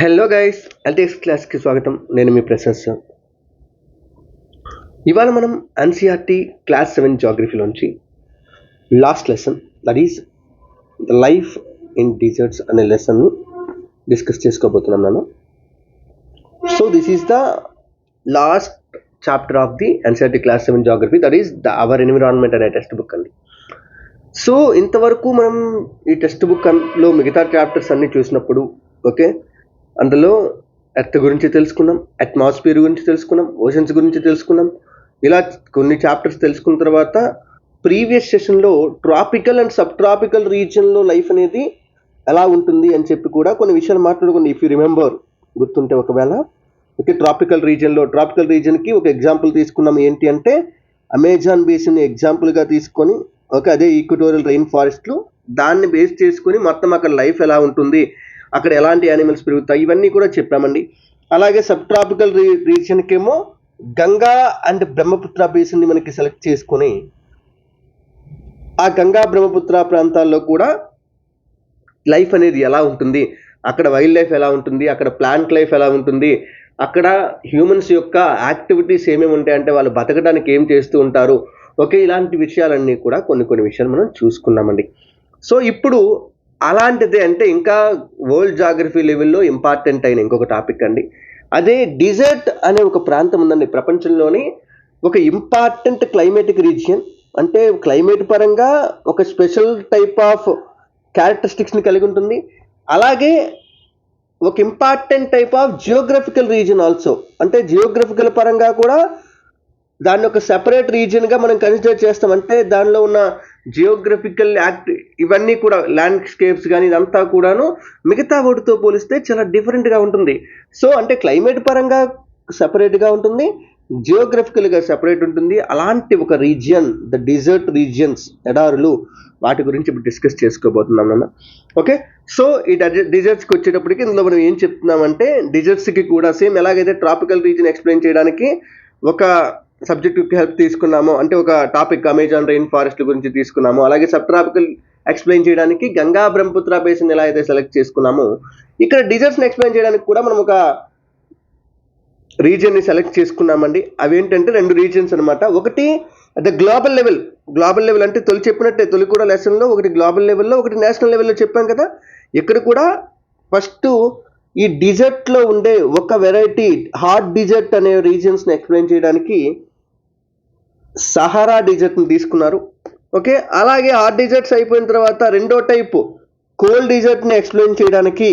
Hello guys, LTX క్లాస్కి స్వాగతం. నేను మీ ప్రసాద్ సార్. ఇవాళ మనం ఎన్సీఆర్టీ క్లాస్ 7 జాగ్రఫీలోంచి last lesson, that is the life in deserts అనే లెసన్ని డిస్కస్ చేసుకోబోతున్నాం నేను. So this is the last chapter of the NCERT class 7 geography, that is the our environment అనే టెక్స్ట్ బుక్ అండి. సో ఇంతవరకు మనం ఈ టెక్స్ట్ బుక్లో మిగతా చాప్టర్స్ అన్నీ చూసినప్పుడు ఓకే, అందులో ఎర్త్ గురించి తెలుసుకున్నాం, అట్మాస్ఫియర్ గురించి తెలుసుకున్నాం, ఓషన్స్ గురించి తెలుసుకున్నాం. ఇలా కొన్ని చాప్టర్స్ తెలుసుకున్న తర్వాత ప్రీవియస్ సెషన్లో ట్రాపికల్ అండ్ సబ్ ట్రాపికల్ రీజియన్లో లైఫ్ అనేది ఎలా ఉంటుంది అని చెప్పి కూడా కొన్ని విషయాలు మాట్లాడుకుని, ఇఫ్ యూ రిమెంబర్, గుర్తుంటే ఒకవేళ ఓకే. ట్రాపికల్ రీజియన్కి ఒక ఎగ్జాంపుల్ తీసుకున్నాం. ఏంటి అంటే అమెజాన్ బేసిన్ ఎగ్జాంపుల్గా తీసుకొని ఓకే, అదే ఈక్వటోరియల్ రెయిన్ ఫారెస్ట్లు, దాన్ని బేస్ చేసుకుని మొత్తం అక్కడ లైఫ్ ఎలా ఉంటుంది, అక్కడ ఎలాంటి యానిమల్స్ పెరుగుతాయి, ఇవన్నీ కూడా చెప్పామండి. అలాగే సబ్ ట్రాపికల్ రీజియన్కి ఏమో గంగా అండ్ బ్రహ్మపుత్ర బేసిన్ని మనకి సెలెక్ట్ చేసుకొని ఆ గంగా బ్రహ్మపుత్ర ప్రాంతాల్లో కూడా లైఫ్ అనేది ఎలా ఉంటుంది, అక్కడ వైల్డ్ లైఫ్ ఎలా ఉంటుంది, అక్కడ ప్లాంట్ లైఫ్ ఎలా ఉంటుంది, అక్కడ హ్యూమన్స్ యొక్క యాక్టివిటీస్ ఏమేమి ఉంటాయంటే వాళ్ళు బతకడానికి ఏం చేస్తూ ఉంటారు ఓకే. ఇలాంటి విషయాలన్నీ కూడా కొన్ని విషయాలు మనం చూసుకున్నామండి. సో ఇప్పుడు అలాంటిదే అంటే ఇంకా వరల్డ్ జాగ్రఫీ లెవెల్లో ఇంపార్టెంట్ అయిన ఇంకొక టాపిక్ అండి. అదే డిజర్ట్ అనే ఒక ప్రాంతం ఉందండి ప్రపంచంలోని, ఒక ఇంపార్టెంట్ క్లైమేటిక్ రీజియన్. అంటే క్లైమేట్ పరంగా ఒక స్పెషల్ టైప్ ఆఫ్ క్యారెక్టరిస్టిక్స్ని కలిగి ఉంటుంది. అలాగే ఒక important type of geographical region also. అంటే జియోగ్రఫికల్ పరంగా కూడా దాన్ని ఒక సెపరేట్ రీజియన్గా మనం కన్సిడర్ చేస్తాం. అంటే దానిలో ఉన్న జియోగ్రఫికల్ ఇవన్నీ కూడా ల్యాండ్స్కేప్స్ కానీ ఇదంతా కూడాను మిగతా వాటితో పోలిస్తే చాలా డిఫరెంట్గా ఉంటుంది. సో అంటే క్లైమేట్ పరంగా సెపరేట్గా ఉంటుంది, జియోగ్రఫికల్గా సెపరేట్ ఉంటుంది. అలాంటి ఒక రీజియన్, ద డిజర్ట్ రీజియన్స్, ఎడారులు, వాటి గురించి ఇప్పుడు డిస్కస్ చేసుకోబోతున్నాం నాన్న. ఓకే, సో ఈ డిజర్ట్స్కి వచ్చేటప్పటికి ఇందులో మనం ఏం చెప్తున్నామంటే, డిజర్ట్స్కి కూడా సేమ్ ఎలాగైతే ట్రాపికల్ రీజియన్ ఎక్స్ప్లెయిన్ చేయడానికి ఒక సబ్జెక్టుకి హెల్ప్ తీసుకున్నాము, అంటే ఒక టాపిక్ అమెజాన్ రెయిన్ ఫారెస్ట్ గురించి తీసుకున్నాము, అలాగే సబ్ ట్రాపికల్ ఎక్స్ప్లెయిన్ చేయడానికి గంగా బ్రహ్మపుత్ర బేసిన్ ఎలా అయితే సెలెక్ట్ చేసుకున్నామో, ఇక్కడ డిజర్ట్స్ని ఎక్స్ప్లెయిన్ చేయడానికి కూడా మనం ఒక రీజియన్ని సెలెక్ట్ చేసుకున్నామండి. అవేంటంటే 2 రీజియన్స్ అనమాట. ఒకటి ద గ్లోబల్ లెవెల్ అంటే తొలి చెప్పినట్టే, తొలి కూడా లెసన్లో ఒకటి గ్లోబల్ లెవెల్లో, ఒకటి నేషనల్ లెవెల్లో చెప్పాం కదా. ఇక్కడ కూడా ఫస్ట్ ఈ డిజర్ట్లో ఉండే ఒక వెరైటీ హాట్ డిజర్ట్ అనే రీజియన్స్ని ఎక్స్ప్లెయిన్ చేయడానికి సహారా డిజర్ట్ని తీసుకున్నారు ఓకే. అలాగే హాట్ డిజర్ట్స్ అయిపోయిన తర్వాత రెండో టైపు కోల్డ్ డిజర్ట్ని ఎక్స్ప్లెయిన్ చేయడానికి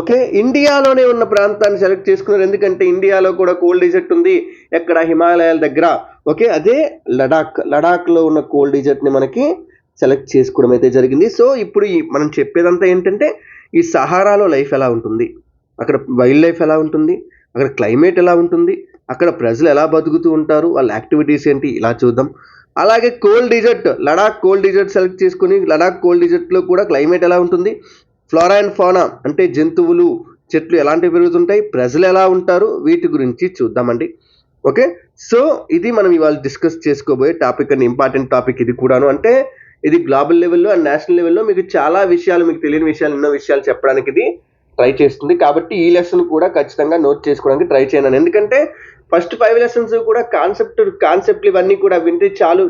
ఓకే ఇండియాలోనే ఉన్న ప్రాంతాన్ని సెలెక్ట్ చేసుకున్నారు. ఎందుకంటే ఇండియాలో కూడా కోల్డ్ డిజర్ట్ ఉంది, ఎక్కడ హిమాలయాల దగ్గర ఓకే. అదే లడాఖ్లో ఉన్న కోల్డ్ డిజర్ట్ని మనకి సెలెక్ట్ చేసుకోవడం అయితే జరిగింది. సో ఇప్పుడు మనం చెప్పేదంతా ఏంటంటే ఈ సహారాలో లైఫ్ ఎలా ఉంటుంది, అక్కడ వైల్డ్ లైఫ్ ఎలా ఉంటుంది, అక్కడ క్లైమేట్ ఎలా ఉంటుంది, అక్కడ ప్రజలు ఎలా బతుకుతూ ఉంటారు, వాళ్ళ యాక్టివిటీస్ ఏంటి, ఇలా చూద్దాం. అలాగే లడాక్ కోల్డ్ డిజర్ట్ సెలెక్ట్ చేసుకుని లడాక్ కోల్డ్ డిజర్ట్లో కూడా క్లైమేట్ ఎలా ఉంటుంది, ఫ్లోరా అండ్ ఫౌనా అంటే జంతువులు, చెట్లు ఎలాంటివి పెరుగుతుంటాయి, ప్రజలు ఎలా ఉంటారు, వీటి గురించి చూద్దామండి ఓకే. సో ఇది మనం ఇవాళ డిస్కస్ చేసుకోబోయే టాపిక్ అండి, ఇంపార్టెంట్ టాపిక్ ఇది కూడాను. అంటే ఇది గ్లోబల్ లెవెల్లో అండ్ నేషనల్ లెవెల్లో మీకు చాలా విషయాలు, మీకు తెలియని విషయాలు, ఎన్నో విషయాలు చెప్పడానికి ఇది ట్రై చేస్తుంది. కాబట్టి ఈ లెసన్ కూడా ఖచ్చితంగా నోట్ చేసుకోవడానికి ట్రై చేయను. ఎందుకంటే ఫస్ట్ 5 లెసన్స్ కూడా కాన్సెప్ట్లు ఇవన్నీ కూడా వింటే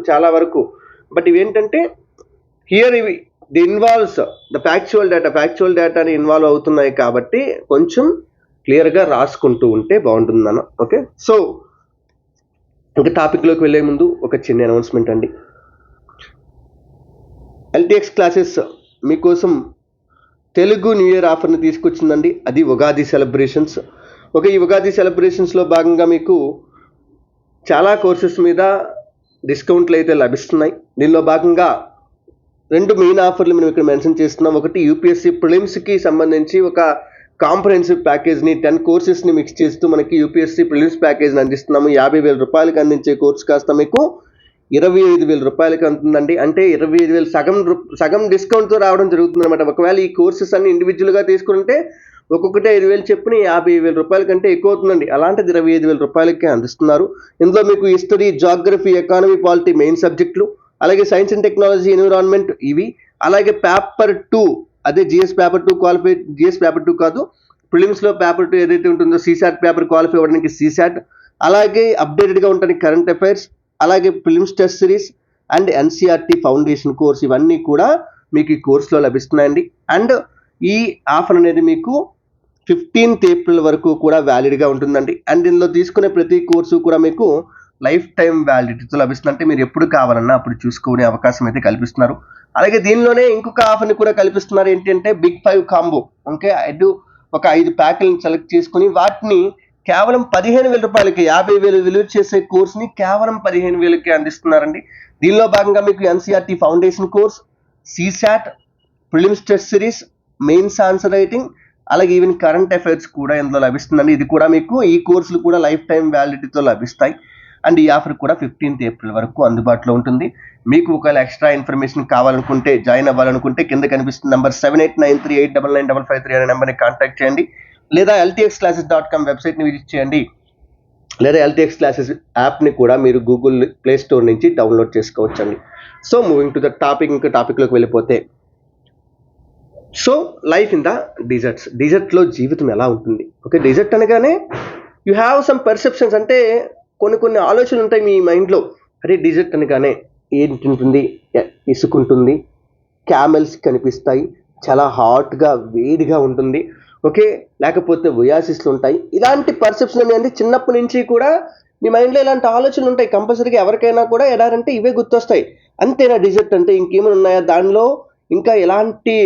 చాలా వరకు. బట్ ఇవేంటంటే హియర్ ఇవి ది ఇన్వాల్వ్స్ ద ఫ్యాక్చువల్ డేటాని ఇన్వాల్వ్ అవుతున్నాయి. కాబట్టి కొంచెం క్లియర్గా రాసుకుంటూ ఉంటే బాగుంటుంది అన్న ఓకే. సో ఇంకా టాపిక్లోకి వెళ్ళే ముందు ఒక చిన్న అనౌన్స్మెంట్ అండి. ఎల్టీఎక్స్ క్లాసెస్ మీకోసం తెలుగు న్యూ ఇయర్ ఆఫర్ని తీసుకొచ్చిందండి. అది ఉగాది సెలబ్రేషన్స్ ఓకే. ఈ ఉగాది సెలబ్రేషన్స్లో భాగంగా మీకు చాలా కోర్సెస్ మీద డిస్కౌంట్లు అయితే లభిస్తున్నాయి. దీనిలో భాగంగా 2 మెయిన్ ఆఫర్లు మనం ఇక్కడ మెన్షన్ చేస్తున్నాం. ఒకటి యూపీఎస్సీ ప్రిలిమ్స్కి సంబంధించి ఒక కాంప్రహెన్సివ్ ప్యాకేజ్ని 10 కోర్సెస్ని మిక్స్ చేస్తూ మనకి యూపీఎస్సీ ప్రిలిమ్స్ ప్యాకేజ్ని అందిస్తున్నాము. 50,000 రూపాయలకి అందించే కోర్సు కాస్త మీకు 25,000 రూపాయలకి అందుతుందండి. అంటే 25,000 సగం డిస్కౌంట్తో రావడం జరుగుతుంది అనమాట. ఒకవేళ ఈ కోర్సెస్ అన్ని ఇండివిజువల్గా తీసుకుంటే ఒక్కొక్కటి 5,000 చెప్పుని 50,000 రూపాయల కంటే ఎక్కువ అవుతుందండి. అలాంటిది 25,000 రూపాయలకే అందిస్తున్నారు. ఇందులో మీకు history, geography, economy, polity main సబ్జెక్టులు, అలాగే సైన్స్ అండ్ టెక్నాలజీ, ఎన్విరాన్మెంట్ ఇవి, అలాగే పేపర్ 2 అదే GS paper 2 qualify, GS paper 2 కాదు, ప్రిలిమ్స్లో పేపర్ 2 ఏదైతే ఉంటుందో సీసాట్ పేపర్ క్వాలిఫై అవ్వడానికి సీసాట్, అలాగే అప్డేటెడ్గా ఉండడానికి కరెంట్ అఫైర్స్, అలాగే prelims test series and NCERT foundation course ఇవన్నీ కూడా మీకు ఈ కోర్సులో లభిస్తున్నాయండి. అండ్ ఈ ఆఫర్ అనేది మీకు 15th ఏప్రిల్ వరకు కూడా వ్యాలిడ్గా ఉంటుందండి. అండ్ ఇందులో తీసుకునే ప్రతి కోర్సు కూడా మీకు లైఫ్ టైం వ్యాలిడిటీతో లభిస్తుంది. అంటే మీరు ఎప్పుడు కావాలన్నా అప్పుడు చూసుకునే అవకాశం అయితే కల్పిస్తున్నారు. అలాగే దీనిలోనే ఇంకొక ఆఫర్ని కూడా కల్పిస్తున్నారు. ఏంటంటే బిగ్ 5 కాంబో. ఓకే, ఒక 5 ప్యాకులను సెలెక్ట్ చేసుకుని వాటిని కేవలం 15,000 రూపాయలకి 50,000 విలువ చేసే కోర్స్ని కేవలం 15,000కి అందిస్తున్నారండి. దీనిలో భాగంగా మీకు NCERT foundation course, CSAT, prelims test series, mains answer writing, అలాగే ఈవెన్ కరెంట్ అఫైర్స్ కూడా ఇందులో లభిస్తుందండి. ఇది కూడా మీకు ఈ కోర్సులు కూడా లైఫ్ టైం వ్యాలిడిటీతో లభిస్తాయి. అండ్ ఈ ఆఫర్ కూడా 15th ఏప్రిల్ వరకు అందుబాటులో ఉంటుంది. మీకు ఒకవేళ ఎక్స్ట్రా ఇన్ఫర్మేషన్ కావాలనుకుంటే, జాయిన్ అవ్వాలనుకుంటే కింద కనిపిస్తున్న నెంబర్ 7893899553 అనే నెంబర్ని కాంటాక్ట్ చేయండి, లేదా ltxclasses.com వెబ్సైట్ని విజిట్ చేయండి, లేదా LTX క్లాసెస్ యాప్ని కూడా మీరు గూగుల్ ప్లే స్టోర్ నుంచి డౌన్లోడ్ చేసుకోవచ్చండి. So moving to the topic, ఇంకా టాపిక్లోకి వెళ్ళిపోతే, సో లైఫ్ ఇన్ ద డిజర్ట్లో జీవితం ఎలా ఉంటుంది? ఓకే, డిజర్ట్ అనగానే యూ హ్యావ్ సమ్ పర్సెప్షన్స్, అంటే కొన్ని ఆలోచనలు ఉంటాయి మీ మైండ్లో. అరే డిజర్ట్ అనగానే ఏంటి ఉంటుంది? ఇసుకుంటుంది, క్యామెల్స్ కనిపిస్తాయి, చాలా హాట్గా వేడిగా ఉంటుంది. ఓకే, లేకపోతే ఒయాసిస్లు ఉంటాయి. ఇలాంటి పర్సెప్షన్ అనేది చిన్నప్పటి నుంచి కూడా మీ మైండ్లో ఇలాంటి ఆలోచనలు ఉంటాయి. కంపల్సరీగా ఎవరికైనా కూడా ఎడారంటే ఇవే గుర్తొస్తాయి. అంతేనా డిజర్ట్ అంటే? ఇంకేమైనా ఉన్నాయా దానిలో? ఇంకా ఎలాంటి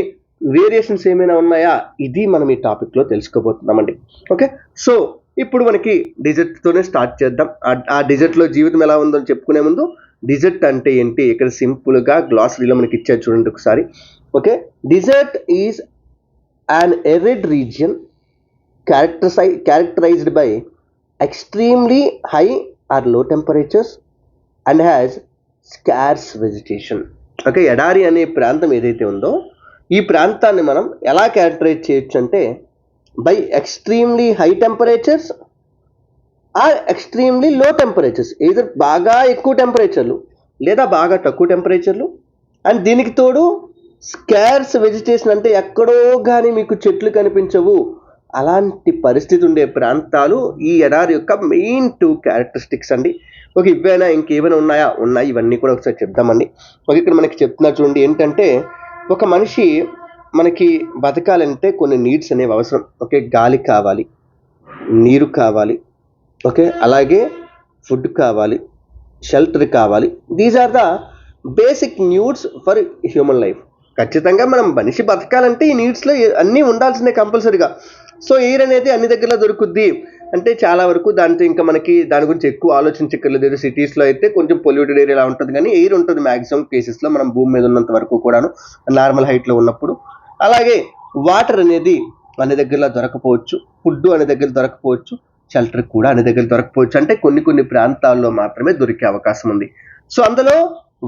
వేరియేషన్స్ ఏమైనా ఉన్నాయా? ఇది మనం ఈ టాపిక్లో తెలుసుకోబోతున్నామండి. ఓకే, సో ఇప్పుడు మనకి డిజర్ట్తోనే స్టార్ట్ చేద్దాం. ఆ డిజర్ట్లో జీవితం ఎలా ఉందో చెప్పుకునే ముందు డిజర్ట్ అంటే ఏంటి ఇక్కడ సింపుల్గా గ్లాసరీలో మనకి ఇచ్చారు చూడండి ఒకసారి. Okay, desert is an arid region characterized by extremely high or low temperatures and has scarce vegetation. Okay, ఎడారి అనే ప్రాంతం ఏదైతే ఉందో ఈ ప్రాంతాన్ని మనం ఎలా క్యారెక్టరైజ్ చేయొచ్చు అంటే by extremely high temperatures or extremely low temperatures. Either బాగా ఎక్కువ టెంపరేచర్లు లేదా బాగా తక్కువ టెంపరేచర్లు, అండ్ దీనికి తోడు స్కార్స్ వెజిటేషన్, అంటే ఎక్కడో కానీ మీకు చెట్లు కనిపించవు, అలాంటి పరిస్థితి ఉండే ప్రాంతాలు ఈ ఎడారి యొక్క మెయిన్ 2 క్యారెక్టరిస్టిక్స్ అండి. ఓకే, ఇవేనా ఇంకేమైనా ఉన్నాయా? ఉన్నాయి, ఇవన్నీ కూడా ఒకసారి చెప్దామండి. ఓకే, ఇక్కడ మనకి చెప్తున్నా చూడండి. ఏంటంటే ఒక మనిషి మనకి బతకాలంటే కొన్ని నీడ్స్ అనేవి అవసరం. ఓకే, గాలి కావాలి, నీరు కావాలి, ఓకే, అలాగే ఫుడ్ కావాలి, షెల్టర్ కావాలి. These are the basic needs for human life. ఖచ్చితంగా మనం మనిషి బతకాలంటే ఈ నీడ్స్లో అన్నీ ఉండాల్సిందే కంపల్సరీగా. సో ఎయిర్ అనేది అన్ని దగ్గరలో దొరుకుద్ది అంటే చాలా వరకు దాంతో ఇంకా మనకి దాని గురించి ఎక్కువ ఆలోచించక్కర్లేదు. ఏదో సిటీస్లో అయితే కొంచెం పొల్యూటెడ్ ఏరియా ఉంటుంది, కానీ ఎయిర్ ఉంటుంది మ్యాక్సిమం కేసెస్లో మనం భూమి మీద ఉన్నంత వరకు కూడాను, నార్మల్ హైట్లో ఉన్నప్పుడు. అలాగే వాటర్ అనేది అన్ని దగ్గరలో దొరకపోవచ్చు, ఫుడ్ అనే దగ్గర దొరకపోవచ్చు, షెల్టర్ కూడా అన్ని దగ్గర దొరకపోవచ్చు. అంటే కొన్ని ప్రాంతాల్లో మాత్రమే దొరికే అవకాశం ఉంది. సో అందులో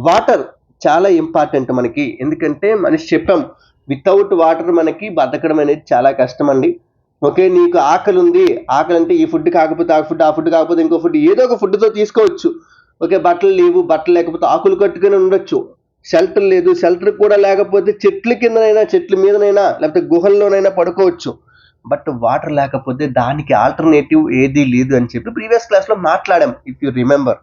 వాటర్ చాలా ఇంపార్టెంట్ మనకి. ఎందుకంటే మనిషి చెప్పాం, వితౌట్ వాటర్ మనకి బతకడం అనేది చాలా కష్టం అండి. ఓకే, నీకు ఆకలి ఉంది, ఆకలి అంటే ఈ ఫుడ్ కాకపోతే ఆ ఫుడ్ కాకపోతే ఇంకో ఫుడ్, ఏదో ఒక ఫుడ్తో తీసుకోవచ్చు. ఓకే, బట్టలు లేవు, బట్టలు లేకపోతే ఆకులు కట్టుకుని ఉండొచ్చు. షెల్టర్ లేదు, షెల్టర్ కూడా లేకపోతే చెట్ల కిందనైనా, చెట్ల మీదనైనా, లేకపోతే గుహల్లోనైనా పడుకోవచ్చు. బట్ వాటర్ లేకపోతే దానికి ఆల్టర్నేటివ్ ఏదీ లేదు అని చెప్పి ప్రీవియస్ క్లాస్లో మాట్లాడాం, if you remember.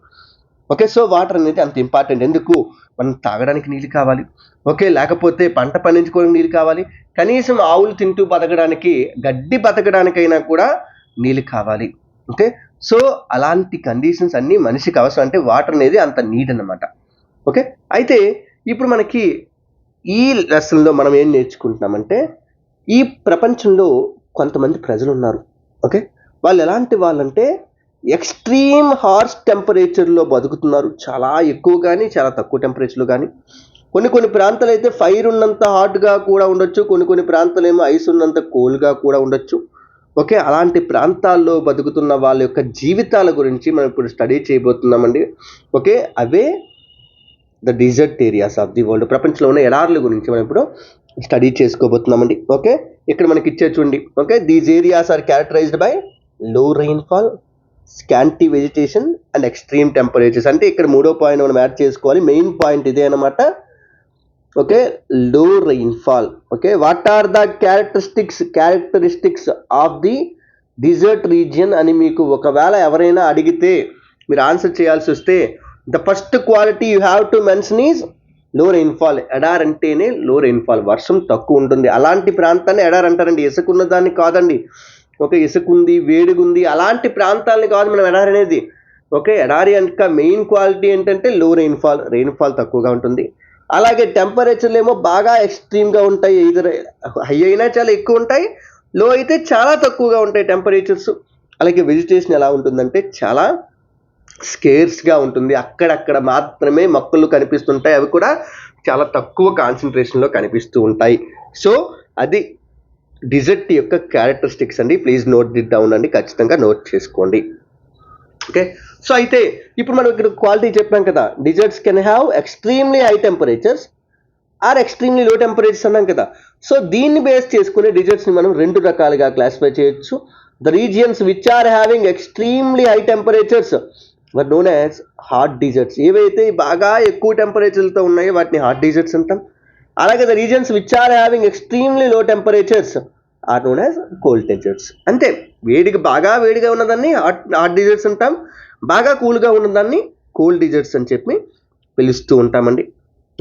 Okay, so water అనేది అంత ఇంపార్టెంట్. ఎందుకు? మనం తాగడానికి నీళ్ళు కావాలి, ఓకే, లేకపోతే పంట పండించుకోవడానికి నీళ్ళు కావాలి, కనీసం ఆవులు తింటూ బతకడానికి, గడ్డి బతకడానికైనా కూడా నీళ్ళు కావాలి. ఓకే, సో అలాంటి కండిషన్స్ అన్నీ మనిషికి అవసరం. అంటే వాటర్ అనేది అంత నీడ్ అన్నమాట. ఓకే, అయితే ఇప్పుడు మనకి ఈ లెసన్లో మనం ఏం నేర్చుకుంటున్నామంటే, ఈ ప్రపంచంలో కొంతమంది ప్రజలు ఉన్నారు. ఓకే, వాళ్ళు ఎలాంటి వాళ్ళంటే ఎక్స్ట్రీమ్ హార్ష్ టెంపరేచర్లో బతుకుతున్నారు. చాలా ఎక్కువ కానీ చాలా తక్కువ టెంపరేచర్లో కానీ. కొన్ని ప్రాంతాలు అయితే ఫైర్ ఉన్నంత హాట్గా కూడా ఉండొచ్చు, కొన్ని ప్రాంతాలు ఏమో ఐస్ ఉన్నంత కోల్గా కూడా ఉండొచ్చు. ఓకే, అలాంటి ప్రాంతాల్లో బతుకుతున్న వాళ్ళ యొక్క జీవితాల గురించి మనం ఇప్పుడు స్టడీ చేయబోతున్నామండి. ఓకే, అవే the desert areas of the world. ప్రపంచంలో ఉన్న ఎడార్ల గురించి మనం ఇప్పుడు స్టడీ చేసుకోబోతున్నామండి. ఓకే, ఇక్కడ మనకి ఇచ్చే చూడండి. Okay, these areas are characterized by low rainfall, scanty vegetation and extreme temperatures. అంటే ఇక్కడ 3వ పాయింట్ మనం యాడ్ చేసుకోవాలి. మెయిన్ పాయింట్ ఇదే అనమాట. Okay, low rainfall. Okay, what are the characteristics of the desert region అని మీకు ఒకవేళ ఎవరైనా అడిగితే మీరు ఆన్సర్ చేయాల్సి వస్తే the first quality you have to mention is low rainfall. ఎడార్ అంటేనే లో రెయిన్ఫాల్, వర్షం తక్కువ ఉంటుంది. అలాంటి ప్రాంతాన్ని ఎడార్ అంటారండి, ఇసుక ఉన్న దాన్ని కాదండి. ఓకే, ఇసుక ఉంది, వేడిగుంది అలాంటి ప్రాంతాలని కాదు మనం ఎడారి అనేది. ఓకే, ఎడారి యొక్క మెయిన్ క్వాలిటీ ఏంటంటే లో రెయిన్ఫాల్ తక్కువగా ఉంటుంది. అలాగే టెంపరేచర్లు ఏమో బాగా ఎక్స్ట్రీమ్గా ఉంటాయి, ఇద్దరు హై అయినా చాలా ఎక్కువ ఉంటాయి, లో అయితే చాలా తక్కువగా ఉంటాయి టెంపరేచర్స్. అలాగే వెజిటేషన్ ఎలా ఉంటుందంటే చాలా స్కేర్స్గా ఉంటుంది, అక్కడక్కడ మాత్రమే మొక్కలు కనిపిస్తుంటాయి, అవి కూడా చాలా తక్కువ కాన్సన్ట్రేషన్లో కనిపిస్తూ ఉంటాయి. సో అది డిజర్ట్ యొక్క క్యారెక్టరిస్టిక్స్ అండి. ప్లీజ్ నోట్ దిట్ డౌన్ అండి, ఖచ్చితంగా నోట్ చేసుకోండి. ఓకే, సో అయితే ఇప్పుడు మనం ఇక్కడ క్వాలిటీ చెప్పాం కదా, deserts can have extremely high temperatures or extremely low temperatures అన్నాం కదా. సో దీన్ని బేస్ చేసుకుని డిజర్ట్స్ని మనం రెండు రకాలుగా క్లాసిఫై చేయొచ్చు. The regions which are having extremely high temperatures were known as hot deserts. ఏవైతే బాగా ఎక్కువ టెంపరేచర్లతో ఉన్నాయో వాటిని హాట్ డిజర్ట్స్ అంటాం. అలాగే the regions which are having extremely low temperatures are known as cold deserts. అంతే, బాగా వేడిగా ఉన్నదాన్ని హాట్ డిజర్ట్స్ అంటాం, బాగా కూల్గా ఉన్నదాన్ని కోల్డ్ డిజర్ట్స్ అని చెప్పి పిలుస్తూ ఉంటామండి.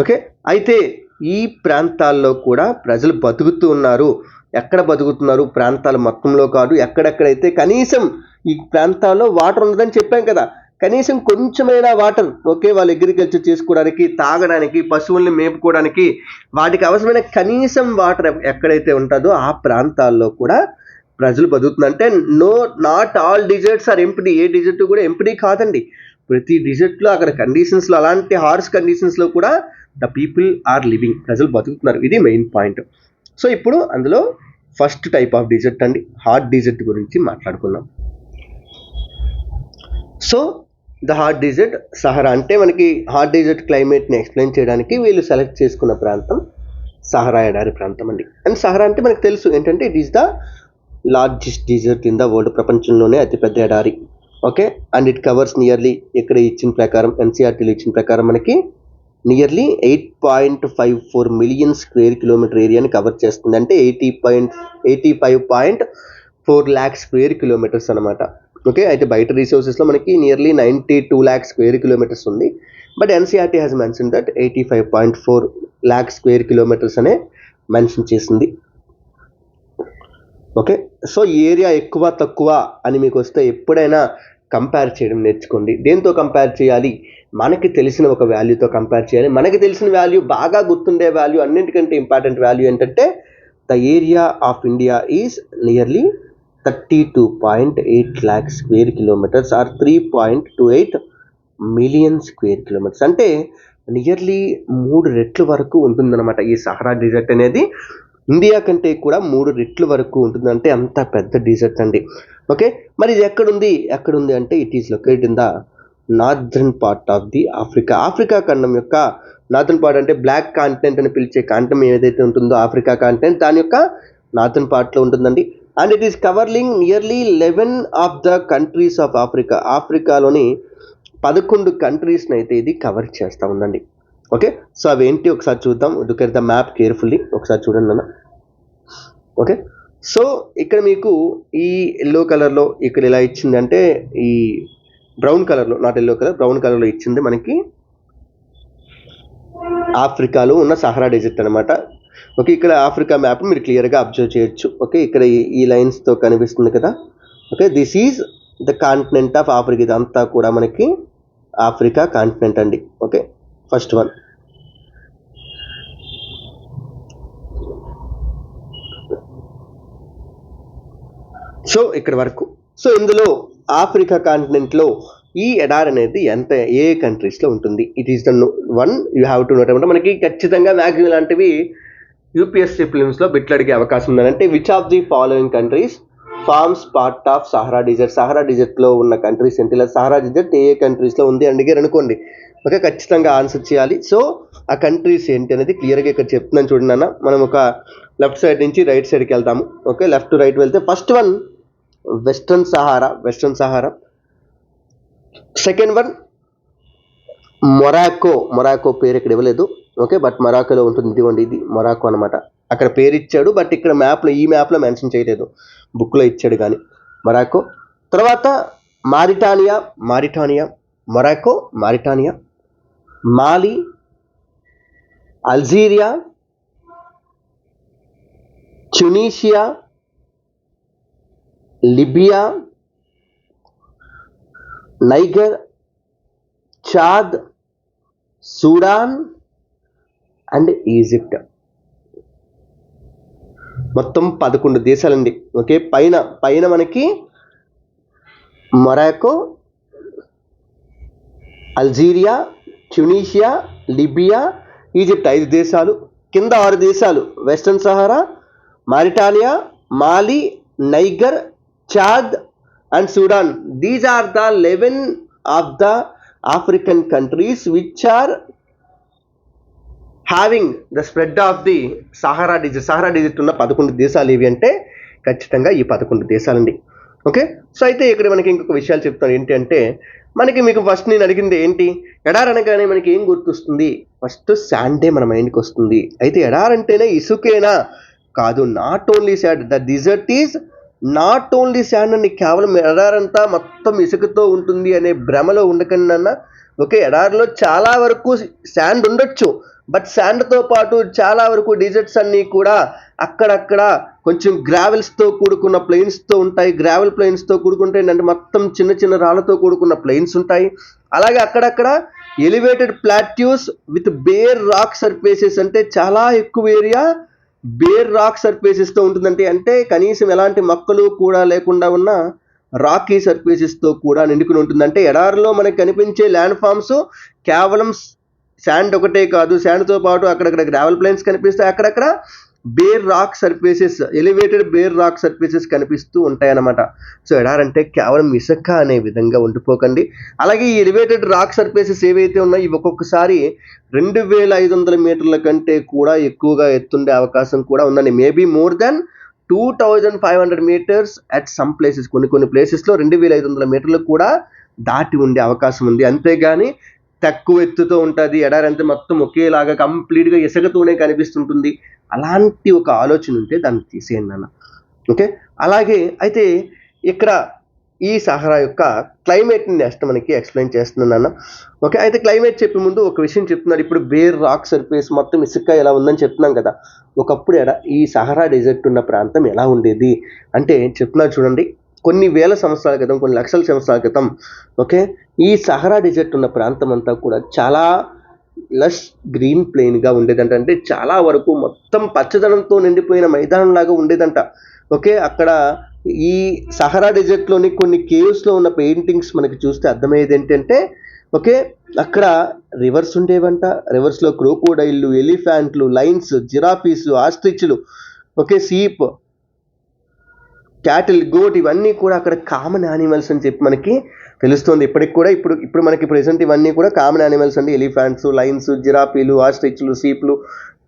ఓకే, అయితే ఈ ప్రాంతాల్లో కూడా ప్రజలు బతుకుతూ ఉన్నారు. ఎక్కడ బతుకుతున్నారు? ప్రాంతాల మొత్తంలో కాదు, ఎక్కడెక్కడైతే కనీసం ఈ ప్రాంతాల్లో వాటర్ ఉన్నదని చెప్పాం కదా, కనీసం కొంచెమైనా వాటర్, ఓకే, వాళ్ళు అగ్రికల్చర్ చేసుకోవడానికి, తాగడానికి, పశువుల్ని మేపుకోవడానికి, వాటికి అవసరమైన కనీసం వాటర్ ఎక్కడైతే ఉంటుందో ఆ ప్రాంతాల్లో కూడా ప్రజలు బతుకుతున్నారు. అంటే not all deserts are empty. ఏ డిజర్ట్ కూడా ఎంప్టీ కాదండి. ప్రతి డిజర్ట్లో అక్కడ కండిషన్స్లో, అలాంటి హార్ష్ కండిషన్స్లో కూడా ద పీపుల్ ఆర్ లివింగ్, ప్రజలు బతుకుతున్నారు. ఇది మెయిన్ పాయింట్. సో ఇప్పుడు అందులో ఫస్ట్ టైప్ ఆఫ్ డిజర్ట్ అండి, హాట్ డిజర్ట్ గురించి మాట్లాడుకుందాం. సో ద హాట్ డిజర్ట్ సహరా, అంటే మనకి హాట్ డిజర్ట్ క్లైమేట్ని ఎక్స్ప్లెయిన్ చేయడానికి వీళ్ళు సెలెక్ట్ చేసుకున్న ప్రాంతం సహరా ఎడారి ప్రాంతం అండి. అండ్ సహరా అంటే మనకు తెలుసు ఏంటంటే it is the largest desert in the world, ప్రపంచంలోనే అతిపెద్ద ఎడారి. Okay, and it covers nearly, ఇక్కడ ఇచ్చిన ప్రకారం ఎన్సీఆర్టీలో ఇచ్చిన ప్రకారం మనకి నియర్లీ 8.54 మిలియన్ స్క్వేర్ కిలోమీటర్ ఏరియాని కవర్ చేస్తుంది. అంటే 85.4 ల్యాక్ స్క్వేర్ కిలోమీటర్స్ అనమాట. ఓకే, అయితే బయట రిసోర్సెస్లో మనకి నియర్లీ 92 ల్యాక్ స్క్వేర్ కిలోమీటర్స్ ఉంది. But NCERT has mention that 85.4 lakh square kilometers అనే మెన్షన్ చేసింది. ఓకే, సో ఈ ఏరియా ఎక్కువ తక్కువ అని మీకు వస్తే ఎప్పుడైనా కంపేర్ చేయడం నేర్చుకోండి. దేంతో కంపేర్ చేయాలి? మనకి తెలిసిన ఒక వాల్యూతో కంపేర్ చేయాలి. మనకి తెలిసిన వాల్యూ, బాగా గుర్తుండే వాల్యూ, అన్నింటికంటే ఇంపార్టెంట్ వాల్యూ ఏంటంటే the area of India is nearly 32.8 lakh square kilometres are 3.28 million square kilometres. అంటే నియర్లీ 3 రెట్ల వరకు ఉంటుందన్నమాట ఈ సహరా డిజర్ట్ అనేది. ఇండియా కంటే కూడా 3 రెట్ల వరకు ఉంటుంది, అంటే అంత పెద్ద డిజర్ట్ అండి. ఓకే, మరి ఇది ఎక్కడుంది అంటే it is located in the northern part of the Africa ఖండం యొక్క నార్థర్న్ పార్ట్, అంటే బ్లాక్ కాంటినెంట్ అని పిలిచే కాండం ఏదైతే ఉంటుందో ఆఫ్రికా కాంటినెంట్, దాని యొక్క నార్థర్న్ పార్ట్లో ఉంటుందండి. And it is covering nearly 11 of the countries of ఆఫ్రికాలోని 11 కంట్రీస్ని అయితే ఇది కవర్ చేస్తూ ఉందండి. ఓకే, సో అవేంటి ఒకసారి చూద్దాం. Look at the map carefully, ఒకసారి చూడండి అన్న. ఓకే, సో ఇక్కడ మీకు ఈ ఎల్లో కలర్లో ఇక్కడ ఇలా ఇచ్చింది, అంటే ఈ బ్రౌన్ కలర్లో, నాట్ ఎల్లో కలర్, బ్రౌన్ కలర్లో ఇచ్చింది మనకి ఆఫ్రికాలో ఉన్న సహరా డెజర్ట్ అనమాట. ఓకే, ఇక్కడ ఆఫ్రికా మ్యాప్ మీరు క్లియర్గా అబ్జర్వ్ చేయొచ్చు. ఓకే, ఇక్కడ ఈ లైన్స్తో కనిపిస్తుంది కదా. Okay, this is the continent of Africa. ఇదంతా కూడా మనకి ఆఫ్రికా కాంటినెంట్ అండి. Okay, first one. సో ఇక్కడ వరకు. సో ఇందులో ఆఫ్రికా కాంటినెంట్లో ఈ ఎడారి అనేది ఏ కంట్రీస్లో ఉంటుంది? It is the one you have to note అనమాట. మనకి ఖచ్చితంగా మ్యాక్సిమం లాంటివి యూపీఎస్సీ ఫిలిమ్స్లో బిట్లు అడిగే అవకాశం ఉందంటే which of the following countries forms part of Sahara desert. Sahara డిజర్ట్లో ఉన్న కంట్రీస్ ఏంటి, లేదా సహరా డిజర్ట్ ఏ కంట్రీస్లో ఉంది అడిగారు అనుకోండి. ఓకే, ఖచ్చితంగా ఆన్సర్ చేయాలి. సో ఆ కంట్రీస్ ఏంటి అనేది క్లియర్గా ఇక్కడ చెప్తున్నాను చూడండి అన్న. మనం ఒక లెఫ్ట్ సైడ్ నుంచి రైట్ సైడ్కి వెళ్తాము. ఓకే, లెఫ్ట్ టు రైట్ వెళ్తే first one western Sahara. Second one Morocco పేరు ఇక్కడ ఇవ్వలేదు. ఓకే, బట్ మొరాకోలో ఉంటుంది. ఇదిగోండి, ఇది మొరాకో అనమాట. అక్కడ పేరు ఇచ్చాడు, బట్ ఇక్కడ ఈ మ్యాప్లో మెన్షన్ చేయలేదు, బుక్లో ఇచ్చాడు కానీ మొరాకో. తర్వాత Mauritania, Morocco, Mauritania, Mali, Algeria, Tunisia, Libya, Niger, Chad, Sudan and Egypt. మొత్తం 11 దేశాలండి. ఓకే, పైన మనకి Morocco, Algeria, Tunisia, Libya, Egypt 5 దేశాలు. కింద 6 దేశాలు: Western Sahara, Mauritania, Mali, Niger, Chad and Sudan. These are the 11 of the African countries which are having the spread of the Sahara desert ఉన్న 11 దేశాలు ఏవి అంటే ఖచ్చితంగా ఈ 11 దేశాలండి. ఓకే, సో అయితే ఇక్కడ మనకి ఇంకొక విషయాలు చెప్తాను. ఏంటి అంటే మీకు ఫస్ట్ నేను అడిగింది ఏంటి, ఎడారి అనగానే మనకి ఏం గుర్తొస్తుంది? ఫస్ట్ శాండే మన మైండ్కి వస్తుంది. అయితే ఎడారి అంటేనే ఇసుకేనా? కాదు, not only sand. The desert is not only sand అని. కేవలం ఎడారంతా మొత్తం ఇసుకతో ఉంటుంది అనే భ్రమలో ఉండకండి అన్న. ఓకే, ఎడారిలో చాలా వరకు శాండ్ ఉండొచ్చు, బట్ శాండ్తో పాటు చాలా వరకు డిజర్ట్స్ అన్నీ కూడా అక్కడక్కడ కొంచెం గ్రావెల్స్తో కూడుకున్న ప్లెయిన్స్తో ఉంటాయి. గ్రావెల్ ప్లెయిన్స్తో కూడుకుంటే అంటే మొత్తం చిన్న చిన్న రాళ్ళతో కూడుకున్న ప్లెయిన్స్ ఉంటాయి. అలాగే అక్కడక్కడ elevated plateaus with bare rock surfaces, అంటే చాలా ఎక్కువ ఏరియా బేర్ రాక్ సర్ఫేసెస్తో ఉంటుందంటే, అంటే కనీసం ఎలాంటి మొక్కలు కూడా లేకుండా ఉన్న రాకీ సర్ఫేసెస్తో కూడా నిండుకుని ఉంటుంది. అంటే ఎడారిలో మనకు కనిపించే ల్యాండ్ ఫామ్స్ కేవలం శాండ్ ఒకటే కాదు, శాండ్తో పాటు అక్కడక్కడ గ్రావెల్ ప్లెయిన్స్ కనిపిస్తాయి, అక్కడక్కడ bare rock surfaces, elevated bare rock surfaces కనిపిస్తూ ఉంటాయన్నమాట. సో ఎడారంటే కేవలం ఇసుక అనే విధంగా ఉండిపోకండి. అలాగే ఈ ఎలివేటెడ్ రాక్ సర్ఫేసెస్ ఏవైతే ఉన్నాయో ఇవి ఒక్కొక్కసారి 2500 మీటర్ల కంటే కూడా ఎక్కువగా ఎత్తుండే అవకాశం కూడా ఉందండి. Maybe more than 2500 meters at some places. కొన్ని ప్లేసెస్లో 2500 మీటర్లు కూడా దాటి ఉండే అవకాశం ఉంది. అంతేగాని తక్కువ ఎత్తుతో ఉంటుంది ఎడారి అంతే మొత్తం ఒకేలాగా కంప్లీట్గా ఇసుకతోనే కనిపిస్తుంటుంది, అలాంటి ఒక ఆలోచన ఉంటే దాన్ని తీసేయండి అన్న. ఓకే, అలాగే అయితే ఇక్కడ ఈ సహారా యొక్క క్లైమేట్ని నెక్స్ట్ మనకి ఎక్స్ప్లెయిన్ చేస్తున్నాను అన్న. ఓకే, అయితే క్లైమేట్ చెప్పే ముందు ఒక విషయం చెప్తున్నారు. ఇప్పుడు బేర్ రాక్ సర్ఫేస్ మొత్తం ఇసుక ఎలా ఉందని చెప్తున్నాం కదా. ఒకప్పుడు ఈ సహారా డెజర్ట్ ఉన్న ప్రాంతం ఎలా ఉండేది అంటే చెప్తున్నారు చూడండి. కొన్ని వేల సంవత్సరాల క్రితం, కొన్ని లక్షల సంవత్సరాల క్రితం ఓకే, ఈ సహారా డెజర్ట్ ఉన్న ప్రాంతం అంతా కూడా చాలా లష్ గ్రీన్ ప్లెయిన్గా ఉండేదంట. అంటే చాలా వరకు మొత్తం పచ్చదనంతో నిండిపోయిన మైదానం లాగా ఉండేదంట. ఓకే, అక్కడ ఈ సహారా డెజర్ట్లోని కొన్ని కేవ్స్లో ఉన్న పెయింటింగ్స్ మనకి చూస్తే అర్థమయ్యేది ఏంటంటే ఓకే, అక్కడ రివర్స్ ఉండేవంట. రివర్స్లో క్రోకోడైల్లు, ఎలిఫెంట్లు, లైన్స్, జిరాఫీస్, ఆస్ట్రిచ్లు, ఓకే, సీప్, క్యాటిల్, గోట్ ఇవన్నీ కూడా అక్కడ కామన్ యానిమల్స్ అని చెప్పి మనకి తెలుస్తుంది. ఇప్పటికి కూడా ఇప్పుడు మనకి ప్రెసెంట్ ఇవన్నీ కూడా కామన్ యానిమల్స్ అండి. ఎలిఫెంట్స్, లైన్స్, జిరాఫీలు, ఆస్ట్రిచ్లు, సీప్లు,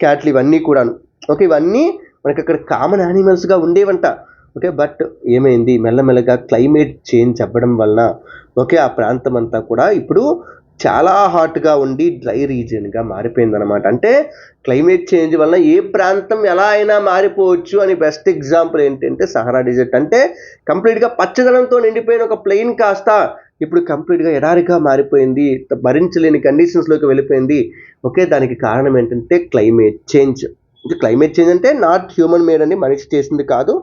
క్యాట్లు ఇవన్నీ కూడాను. ఓకే, ఇవన్నీ మనకి అక్కడ కామన్ యానిమల్స్గా ఉండేవంట. ఓకే, బట్ ఏమైంది, మెల్లమెల్లగా క్లైమేట్ చేంజ్ అవ్వడం వలన ఓకే ఆ ప్రాంతం అంతా కూడా ఇప్పుడు చాలా హాట్గా ఉండి డ్రై రీజియన్గా మారిపోయిందనమాట. అంటే క్లైమేట్ చేంజ్ వలన ఏ ప్రాంతం ఎలా అయినా మారిపోవచ్చు అని బెస్ట్ ఎగ్జాంపుల్ ఏంటంటే సహారా డెజర్ట్. అంటే కంప్లీట్గా పచ్చదనంతో నిండిపోయిన ఒక ప్లెయిన్ కాస్త ఇప్పుడు కంప్లీట్గా ఎడారిగా మారిపోయింది, భరించలేని కండిషన్స్లోకి వెళ్ళిపోయింది. ఓకే, దానికి కారణం ఏంటంటే క్లైమేట్ చేంజ్. క్లైమేట్ చేంజ్ అంటే నాట్ హ్యూమన్ మేడ్ అండి, మనిషి చేసింది కాదు.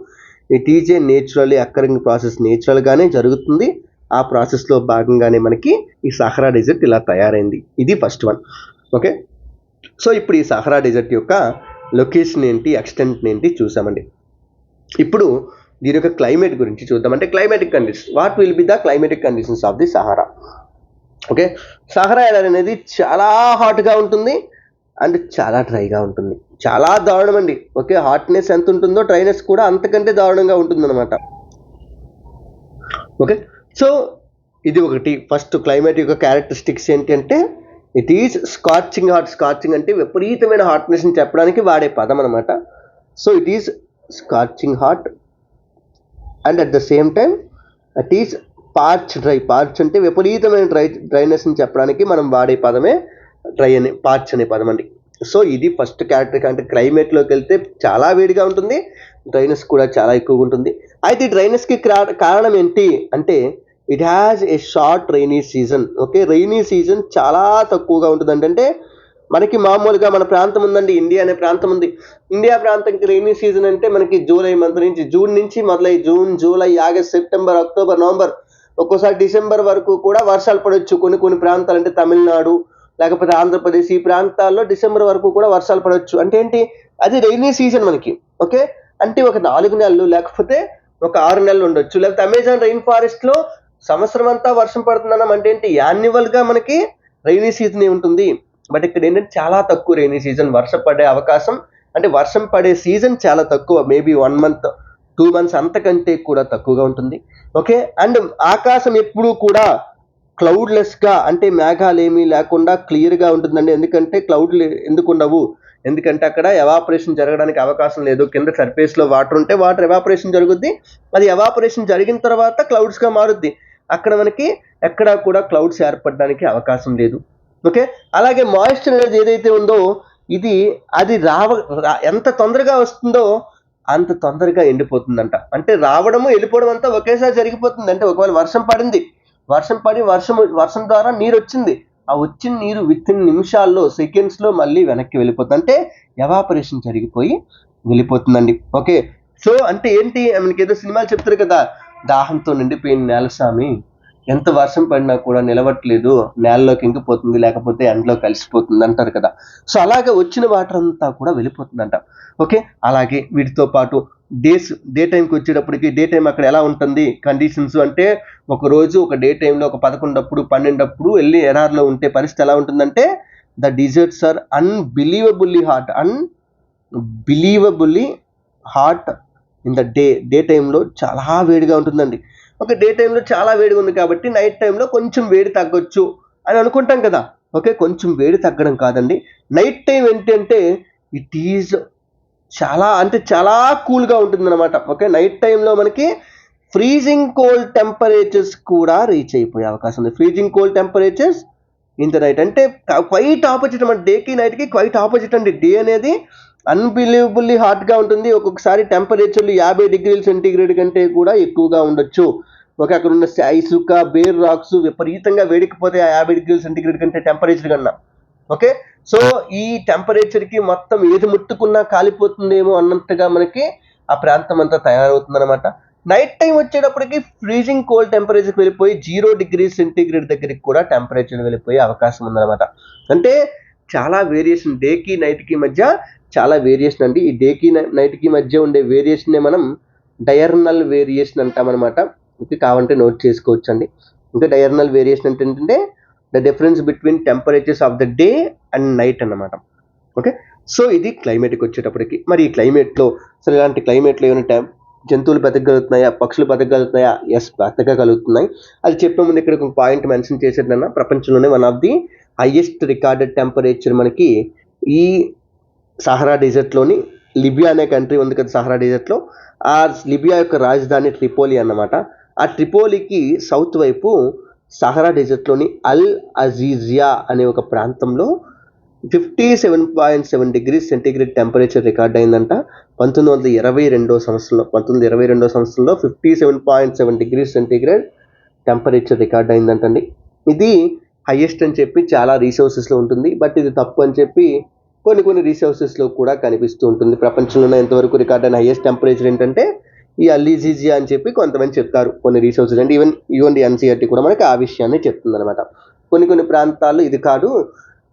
It is a naturally occurring process, నేచురల్గానే జరుగుతుంది. ఆ ప్రాసెస్లో భాగంగానే మనకి ఈ సహారా డెజర్ట్ ఇలా తయారైంది. ఇది ఫస్ట్ వన్. ఓకే, సో ఇప్పుడు ఈ సహారా డెజర్ట్ యొక్క లొకేషన్ ఏంటి, ఎక్స్టెంట్ ఏంటి చూసామండి. ఇప్పుడు దీని యొక్క క్లైమేట్ గురించి చూద్దాం. అంటే climatic conditions, what will be the climatic conditions of the Sahara. Okay, Sahara ఎడారి అనేది చాలా హాట్గా ఉంటుంది అండ్ చాలా డ్రైగా ఉంటుంది. చాలా దారుణం అండి. ఓకే, హాట్నెస్ ఎంత ఉంటుందో డ్రైనెస్ కూడా అంతకంటే దారుణంగా ఉంటుందన్నమాట. ఓకే, సో ఇది ఒకటి. ఫస్ట్ క్లైమేట్ యొక్క క్యారెక్టరిస్టిక్స్ ఏంటి అంటే it is scorching hot. Scorching అంటే విపరీతమైన హాట్నెస్ని చెప్పడానికి వాడే పదం అనమాట. So it is scorching hot and at the same time it is parch dry. Parch అంటే విపరీతమైన డ్రైనెస్ని చెప్పడానికి మనం వాడే పదమే డ్రై అనే పార్చ్ అనే పదం అండి. సో ఇది ఫస్ట్ క్యారెక్టర్. అంటే క్లైమేట్లోకి వెళ్తే చాలా వేడిగా ఉంటుంది, డ్రైనెస్ కూడా చాలా ఎక్కువగా ఉంటుంది. అయితే ఈ డ్రైనెస్కి కారణం ఏంటి అంటే it has a short rainy season. Okay, rainy season చాలా తక్కువగా ఉంటుంది. అంటే మనకి మామూలుగా మన ప్రాంతం ఉందండి, ఇండియా అనే ప్రాంతం ఉంది. ఇండియా ప్రాంతంకి రైనీ సీజన్ అంటే మనకి జూలై మంత్ నుంచి, జూన్ నుంచి మొదలై June, July, August, September, October, November, ఒక్కోసారి డిసెంబర్ వరకు కూడా వర్షాలు పడవచ్చు. కొన్ని ప్రాంతాలు అంటే తమిళనాడు లేకపోతే ఆంధ్రప్రదేశ్ ఈ ప్రాంతాల్లో డిసెంబర్ వరకు కూడా వర్షాలు పడవచ్చు. అంటే ఏంటి, అది రైనీ సీజన్ మనకి. ఓకే, అంటే ఒక 4 నెలలు లేకపోతే ఒక 6 నెలలు ఉండొచ్చు. లేకపోతే అమెజాన్ రైన్ ఫారెస్ట్ లో సంవత్సరం అంతా వర్షం పడుతుందన్నాం అంటే ఏంటి, యాన్యువల్ గా మనకి రైనీ సీజన్ ఉంటుంది. బట్ ఇక్కడ ఏంటంటే చాలా తక్కువ రైనీ సీజన్, వర్షం పడే అవకాశం అంటే వర్షం పడే సీజన్ చాలా తక్కువ, మేబీ 1 మంత్ 2 మంత్స్ అంతకంటే కూడా తక్కువగా ఉంటుంది. ఓకే, అండ్ ఆకాశం ఎప్పుడూ కూడా క్లౌడ్లెస్ గా అంటే మేఘాలు ఏమీ లేకుండా క్లియర్ గా ఉంటుందండి. ఎందుకంటే క్లౌడ్లు ఎందుకు ఉండవు, ఎందుకంటే అక్కడ ఎవాపరేషన్ జరగడానికి అవకాశం లేదు. కింద సర్ఫేస్ లో వాటర్ ఉంటే వాటర్ ఎవాపరేషన్ జరుగుద్ది, అది ఎవాపరేషన్ జరిగిన తర్వాత క్లౌడ్స్ గా మారుద్ది. అక్కడ మనకి ఎక్కడా కూడా క్లౌడ్స్ ఏర్పడడానికి అవకాశం లేదు. ఓకే, అలాగే మాయిశ్చర్ అనేది ఏదైతే ఉందో ఇది అది ఎంత తొందరగా వస్తుందో అంత తొందరగా ఎండిపోతుందంట. అంటే రావడము వెళ్ళిపోవడం అంతా ఒకేసారి జరిగిపోతుంది. అంటే ఒకవేళ వర్షం పడింది, వర్షం ద్వారా నీరు వచ్చింది, ఆ వచ్చిన నీరు విత్ ఇన్ నిమిషాల్లో, సెకండ్స్ లో మళ్ళీ వెనక్కి వెళ్ళిపోతుంది. అంటే ఎవాపరేషన్ జరిగిపోయి వెళ్ళిపోతుందండి. ఓకే, సో అంటే ఏంటి, మనకి ఏదో సినిమాలు చెప్తారు కదా, దాహంతో నిండిపోయిన నేల స్వామి, ఎంత వర్షం పడినా కూడా నిలవట్లేదు, నేలలోకి ఇంకిపోతుంది, లేకపోతే ఎండలో కలిసిపోతుంది అంటారు కదా. సో అలాగే వచ్చిన వాటర్ అంతా కూడా వెళ్ళిపోతుందంట. ఓకే, అలాగే వీటితో పాటు డే టైంకి వచ్చేటప్పటికి, డే టైం అక్కడ ఎలా ఉంటుంది కండిషన్స్ అంటే, ఒక రోజు ఒక డే టైంలో ఒక 11 12 వెళ్ళి ఎడారిలో ఉంటే పరిస్థితి ఎలా ఉంటుందంటే, the deserts are unbelievably hot in the day టైంలో చాలా వేడిగా ఉంటుందండి. ఒక డే టైంలో చాలా వేడిగా ఉంది కాబట్టి నైట్ టైంలో కొంచెం వేడి తగ్గొచ్చు అని అనుకుంటాం కదా. ఓకే, కొంచెం వేడి తగ్గడం కాదండి, నైట్ టైం ఏంటంటే ఇట్ ఈజ్ చాలా కూల్గా ఉంటుంది అనమాట. ఓకే, నైట్ టైంలో మనకి ఫ్రీజింగ్ కోల్డ్ టెంపరేచర్స్ కూడా రీచ్ అయిపోయే అవకాశం ఉంది. Freezing cold temperatures in the night అంటే క్వైట్ ఆపోజిట్ అన్నమాట. డేకి నైట్కి క్వైట్ ఆపోజిట్ అండి. డే అనేది అన్బిలీవబుల్లీ హాట్గా ఉంటుంది, ఒక్కొక్కసారి టెంపరేచర్లు 50 డిగ్రీల సెంటీగ్రేడ్ కంటే కూడా ఎక్కువగా ఉండొచ్చు. ఓకే, అక్కడ ఉన్న ఇసుక, బేర్ రాక్స్ విపరీతంగా వేడికిపోతే ఆ 50 డిగ్రీల సెంటీగ్రేడ్ కంటే టెంపరేచర్ కన్నా. ఓకే, సో ఈ టెంపరేచర్కి మొత్తం ఏది ముట్టుకున్నా కాలిపోతుందేమో అన్నట్టుగా మనకి ఆ ప్రాంతం అంతా తయారవుతుంది అనమాట. నైట్ టైం వచ్చేటప్పటికి ఫ్రీజింగ్ కోల్డ్ టెంపరేచర్కి వెళ్ళిపోయి 0 డిగ్రీ సెంటీగ్రేడ్ దగ్గరికి కూడా టెంపరేచర్ వెళ్ళిపోయే అవకాశం ఉందన్నమాట. అంటే చాలా వేరియేషన్, డేకి నైట్కి మధ్య చాలా వేరియేషన్ అండి. ఈ డేకి నైట్కి మధ్య ఉండే వేరియేషన్నే మనం డయర్నల్ వేరియేషన్ అంటామన్నమాట. ఓకే, కావాలంటే నోట్ చేసుకోవచ్చు అండి. ఇంకా డయర్నల్ వేరియేషన్ అంటే ఏంటంటే the difference between temperatures of the day and night అన్నమాట. ఓకే, సో ఇది క్లైమేట్కి వచ్చేటప్పటికి. మరి ఈ క్లైమేట్లో అసలు ఇలాంటి క్లైమేట్లో ఏమైనా జంతువులు బతకగలుగుతున్నాయా, పక్షులు బతకగలుగుతున్నాయా? ఎస్, బతకగలుగుతున్నాయి. అది చెప్పే ముందు ఇక్కడ ఒక పాయింట్ మెన్షన్ చేసేదన్నా, ప్రపంచంలోనే one of the highest recorded temperature మనకి ఈ సహరా డెజర్ట్లోని లిబియా అనే కంట్రీ ఉంది కదా సహరా డెజర్ట్లో, ఆ లిబియా యొక్క రాజధాని ట్రిపోలి అన్నమాట. ఆ ట్రిపోలికి సౌత్ వైపు సహరా డెజర్ట్లోని అల్ అజీజియా అనే ఒక ప్రాంతంలో 57.7 డిగ్రీస్ సెంటీగ్రేడ్ టెంపరేచర్ రికార్డ్ అయిందంట 1922 సంవత్సరంలో. 1922 సంవత్సరంలో 57.7 డిగ్రీస్ సెంటీగ్రేడ్ టెంపరేచర్ రికార్డ్ అయిందంటండి. ఇది హైయెస్ట్ అని చెప్పి చాలా రీసోర్సెస్లో ఉంటుంది, బట్ ఇది తప్పు అని చెప్పి కొన్ని రీసోర్సెస్లో కూడా కనిపిస్తూ ఉంటుంది. ప్రపంచంలోనే ఎంతవరకు రికార్డ్ అయిన హైయెస్ట్ టెంపరేచర్ ఏంటంటే ఈ అల్లీజిజియా అని చెప్పి కొంతమంది చెప్తారు, కొన్ని రీసోర్సెస్ అంటే ఈవెన్ ఎన్సీఆర్టీ కూడా మనకి ఆ విషయాన్ని చెప్తుంది అనమాట. కొన్ని ప్రాంతాల్లో ఇది కాదు,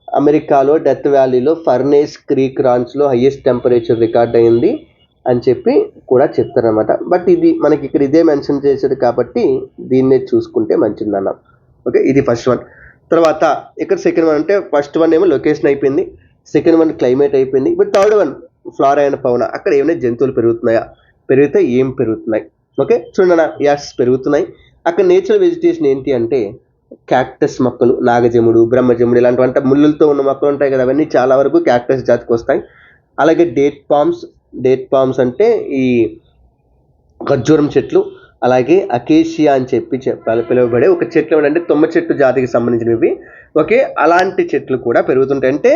అమెరికాలో డెత్ వ్యాలీలో ఫర్నేస్ క్రీక్ రాంచ్లో హైయెస్ట్ టెంపరేచర్ రికార్డ్ అయింది అని చెప్పి కూడా చెప్తారనమాట. బట్ ఇది మనకి ఇక్కడ ఇదే మెన్షన్ చేశాడు కాబట్టి దీన్నే చూసుకుంటే మంచిదన్న. ఓకే, ఇది ఫస్ట్ వన్. తర్వాత ఇక్కడ సెకండ్ వన్ అంటే ఫస్ట్ వన్ ఏమో లొకేషన్ అయిపోయింది, సెకండ్ వన్ క్లైమేట్ అయిపోయింది. But third one flora and fauna. అక్కడ ఏమైనా జంతువులు పెరుగుతున్నాయా, పెరిగితే ఏం పెరుగుతున్నాయి? ఓకే, చూడండి, యాస్ పెరుగుతున్నాయి. అక్కడ నేచురల్ వెజిటేషన్ ఏంటి అంటే క్యాక్టస్ మొక్కలు, నాగజముడు, బ్రహ్మజముడు ఇలాంటివి అంటే ముళ్ళులతో ఉన్న మొక్కలు ఉంటాయి కదా, అవన్నీ చాలా వరకు క్యాక్టస్ జాతికి వస్తాయి. అలాగే డేట్ పామ్స్ అంటే ఈ ఖర్జూరం చెట్లు, అలాగే అకేషియా అని చెప్పి పిలువబడే ఒక చెట్లు అంటే తుమ్మ చెట్టు జాతికి సంబంధించినవి. ఓకే, అలాంటి చెట్లు కూడా పెరుగుతుంటాయి. అంటే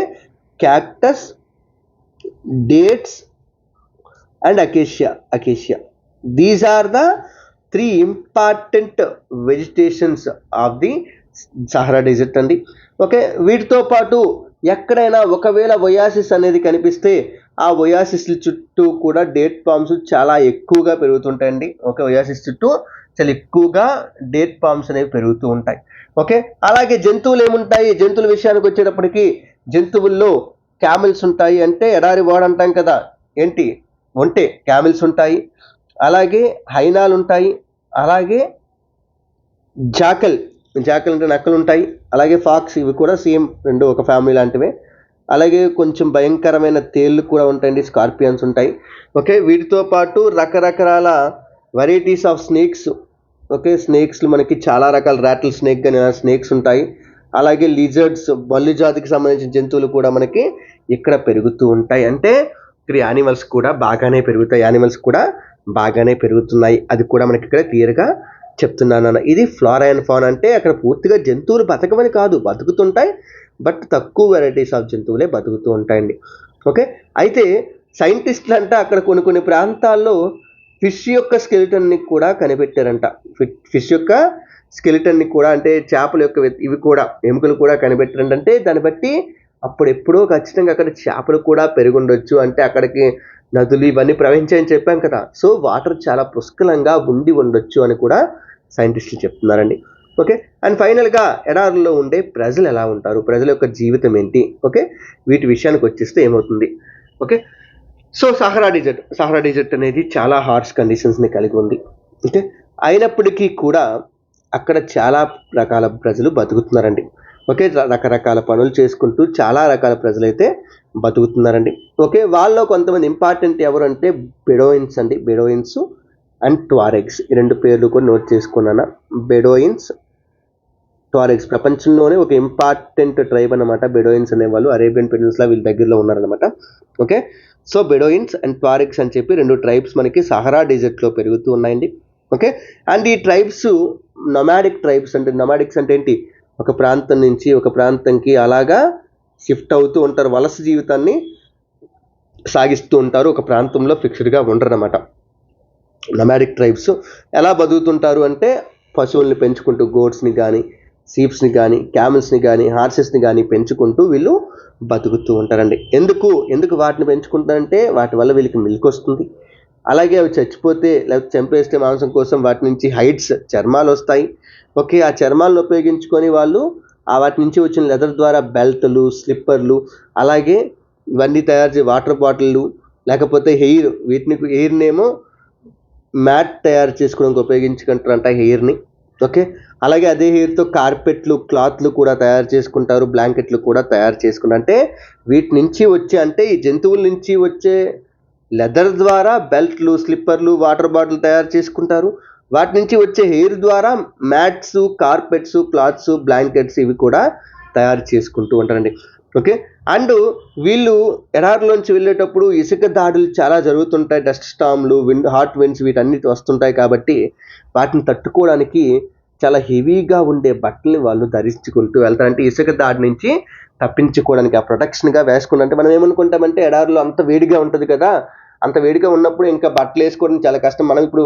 cactus, dates and acacia. These are the 3 important vegetations of the Sahara Desert అండి. ఓకే, వీటితో పాటు ఎక్కడైనా ఒకవేళ ఒయాసిస్ అనేది కనిపిస్తే ఆ ఒయాసిస్ చుట్టూ కూడా డేట్ పామ్స్ చాలా ఎక్కువగా పెరుగుతుంటాయండి. ఓకే, ఒయాసిస్ చుట్టూ చాలా ఎక్కువగా డేట్ పామ్స్ అనేవి పెరుగుతూ ఉంటాయి. ఓకే, అలాగే జంతువులు ఏముంటాయి? జంతువుల విషయానికి వచ్చేటప్పటికి జంతువుల్లో క్యామెల్స్ ఉంటాయి. అంటే ఎడారి వాడంటాం కదా, ఏంటి ఒంటె, క్యామెల్స్ ఉంటాయి. అలాగే హైనాలు ఉంటాయి. అలాగే జాకల్ అంటే నక్కలు ఉంటాయి. అలాగే ఫాక్స్, ఇవి కూడా సేమ్ రెండు ఒక ఫ్యామిలీ లాంటివే. అలాగే కొంచెం భయంకరమైన తేళ్ళు కూడా ఉంటాయండి, స్కార్పియన్స్ ఉంటాయి. ఓకే, వీటితో పాటు రకరకాల వెరైటీస్ ఆఫ్ స్నేక్స్. ఓకే, స్నేక్స్లు మనకి చాలా రకాల రాటిల్ స్నేక్ కానీ స్నేక్స్ ఉంటాయి. అలాగే లిజర్డ్స్, బల్లి జాతికి సంబంధించిన జంతువులు కూడా మనకి ఇక్కడ పెరుగుతూ ఉంటాయి. అంటే ఇక్కడ యానిమల్స్ కూడా బాగానే పెరుగుతున్నాయి. అది కూడా మనకి ఇక్కడ క్లియర్గా చెప్తున్నాను. ఇది ఫ్లోరా అండ్ ఫౌనా. అంటే అక్కడ పూర్తిగా జంతువులు బతకమని కాదు, బతుకుతుంటాయి, బట్ తక్కువ వెరైటీస్ ఆఫ్ జంతువులే బతుకుతూ ఉంటాయండి. ఓకే, అయితే సైంటిస్టులు అంటే అక్కడ కొన్ని ప్రాంతాల్లో ఫిష్ యొక్క స్కెలిటన్ని కూడా కనిపెట్టారంట. ఫిష్ యొక్క స్కెలిటన్ని కూడా, అంటే చేపల యొక్క ఇవి కూడా ఎముకలు కూడా కనిపెట్టారంటే దాన్ని బట్టి అప్పుడెప్పుడో ఖచ్చితంగా అక్కడ చేపలు కూడా పెరుగుండొచ్చు. అంటే అక్కడికి నదులు ఇవన్నీ ప్రవహించాయని చెప్పాం కదా, సో వాటర్ చాలా పుష్కలంగా ఉండి ఉండొచ్చు అని కూడా సైంటిస్టులు చెప్తున్నారండి. ఓకే, అండ్ ఫైనల్గా ఎడారుల్లో ఉండే ప్రజలు ఎలా ఉంటారు, ప్రజల యొక్క జీవితం ఏంటి, ఓకే, వీటి విషయానికి వచ్చేస్తే ఏమవుతుంది. ఓకే, సో సహరా డిజర్ట్ అనేది చాలా హార్ష్ కండిషన్స్ని కలిగి ఉంది. ఓకే, అయినప్పటికీ కూడా అక్కడ చాలా రకాల ప్రజలు బతుకుతున్నారండి. ఓకే, రకరకాల పనులు చేసుకుంటూ చాలా రకాల ప్రజలైతే బతుకుతున్నారండి. ఓకే, వాళ్ళలో కొంతమంది ఇంపార్టెంట్ ఎవరంటే బెడోయిన్స్ అండి. బెడోయిన్స్ అండ్ ట్వారెగ్స్, ఈ 2 పేర్లు కూడా నోట్ చేసుకున్నాను. బెడోయిన్స్, ట్వారెగ్స్ ప్రపంచంలోనే ఒక ఇంపార్టెంట్ ట్రైబ్ అనమాట. బెడోయిన్స్ అనేవాళ్ళు అరేబియన్ పెనిన్సులా వీళ్ళ దగ్గరలో ఉన్నారనమాట. ఓకే, సో బెడోయిన్స్ అండ్ ట్వారెగ్స్ అని చెప్పి 2 ట్రైబ్స్ మనకి సహరా డెజర్ట్లో పెరుగుతూ ఉన్నాయండి. ఓకే, అండ్ ఈ ట్రైబ్స్ నొమాడిక్ ట్రైబ్స్ అంటే, నొమాడిక్స్ అంటే ఏంటి, ఒక ప్రాంతం నుంచి ఒక ప్రాంతంకి అలాగా షిఫ్ట్ అవుతూ ఉంటారు, వలస జీవితాన్ని సాగిస్తూ ఉంటారు, ఒక ప్రాంతంలో ఫిక్స్డ్గా ఉండరు అనమాట. నొమాడిక్ ట్రైబ్స్ ఎలా బతుకుతుంటారు అంటే పశువుల్ని పెంచుకుంటూ, గోట్స్ని కానీ, షీప్స్ని కానీ, క్యామెల్స్ని కానీ, హార్సెస్ని కానీ పెంచుకుంటూ వీళ్ళు బతుకుతూ ఉంటారండి. ఎందుకు వాటిని పెంచుకుంటారంటే వాటి వల్ల వీళ్ళకి మిల్క్ వస్తుంది. అలాగే అవి చచ్చిపోతే లేకపోతే చంపేస్తే మాంసం కోసం వాటి నుంచి హైడ్స్, చర్మాలు వస్తాయి. ఓకే, ఆ చర్మాలను ఉపయోగించుకొని వాళ్ళు వాటి నుంచి వచ్చిన లెదర్ ద్వారా బెల్ట్లు, స్లిప్పర్లు, అలాగే ఇవన్నీ తయారు చేసే వాటర్ బాటిళ్ళు, లేకపోతే హెయిర్నేమో మ్యాట్ తయారు చేసుకోవడానికి ఉపయోగించుకుంటారంట హెయిర్ని. ఓకే, అలాగే అదే హెయిర్తో కార్పెట్లు, క్లాత్లు కూడా తయారు చేసుకుంటారు, బ్లాంకెట్లు కూడా తయారు చేసుకుంటారు. అంటే వీటి నుంచి వచ్చే, అంటే ఈ జంతువుల నుంచి వచ్చే లెదర్ ద్వారా బెల్ట్లు, స్లిప్పర్లు, వాటర్ బాటిల్ తయారు చేసుకుంటారు. వాటి నుంచి వచ్చే హెయిర్ ద్వారా మ్యాట్స్, కార్పెట్స్, క్లాత్స్, బ్లాంకెట్స్ ఇవి కూడా తయారు చేసుకుంటూ ఉంటారండి. ఓకే, అండ్ వీళ్ళు ఎడారిలోంచి వెళ్ళేటప్పుడు ఇసుక దాడులు చాలా జరుగుతుంటాయి. డస్ట్ స్టామ్లు, హాట్ విండ్స్ వీటన్నిటి వస్తుంటాయి. కాబట్టి వాటిని తట్టుకోవడానికి చాలా హెవీగా ఉండే బట్టల్ని వాళ్ళు ధరించుకుంటూ వెళ్తారు. అంటే ఇసుక దాడి నుంచి తప్పించుకోవడానికి ఆ ప్రొటెక్షన్గా వేసుకుంటే, మనం ఏమనుకుంటామంటే ఎడారిలో అంత వేడిగా ఉంటుంది కదా, అంత వేడిగా ఉన్నప్పుడు ఇంకా బట్టలు వేసుకోవడం చాలా కష్టం. మనం ఇప్పుడు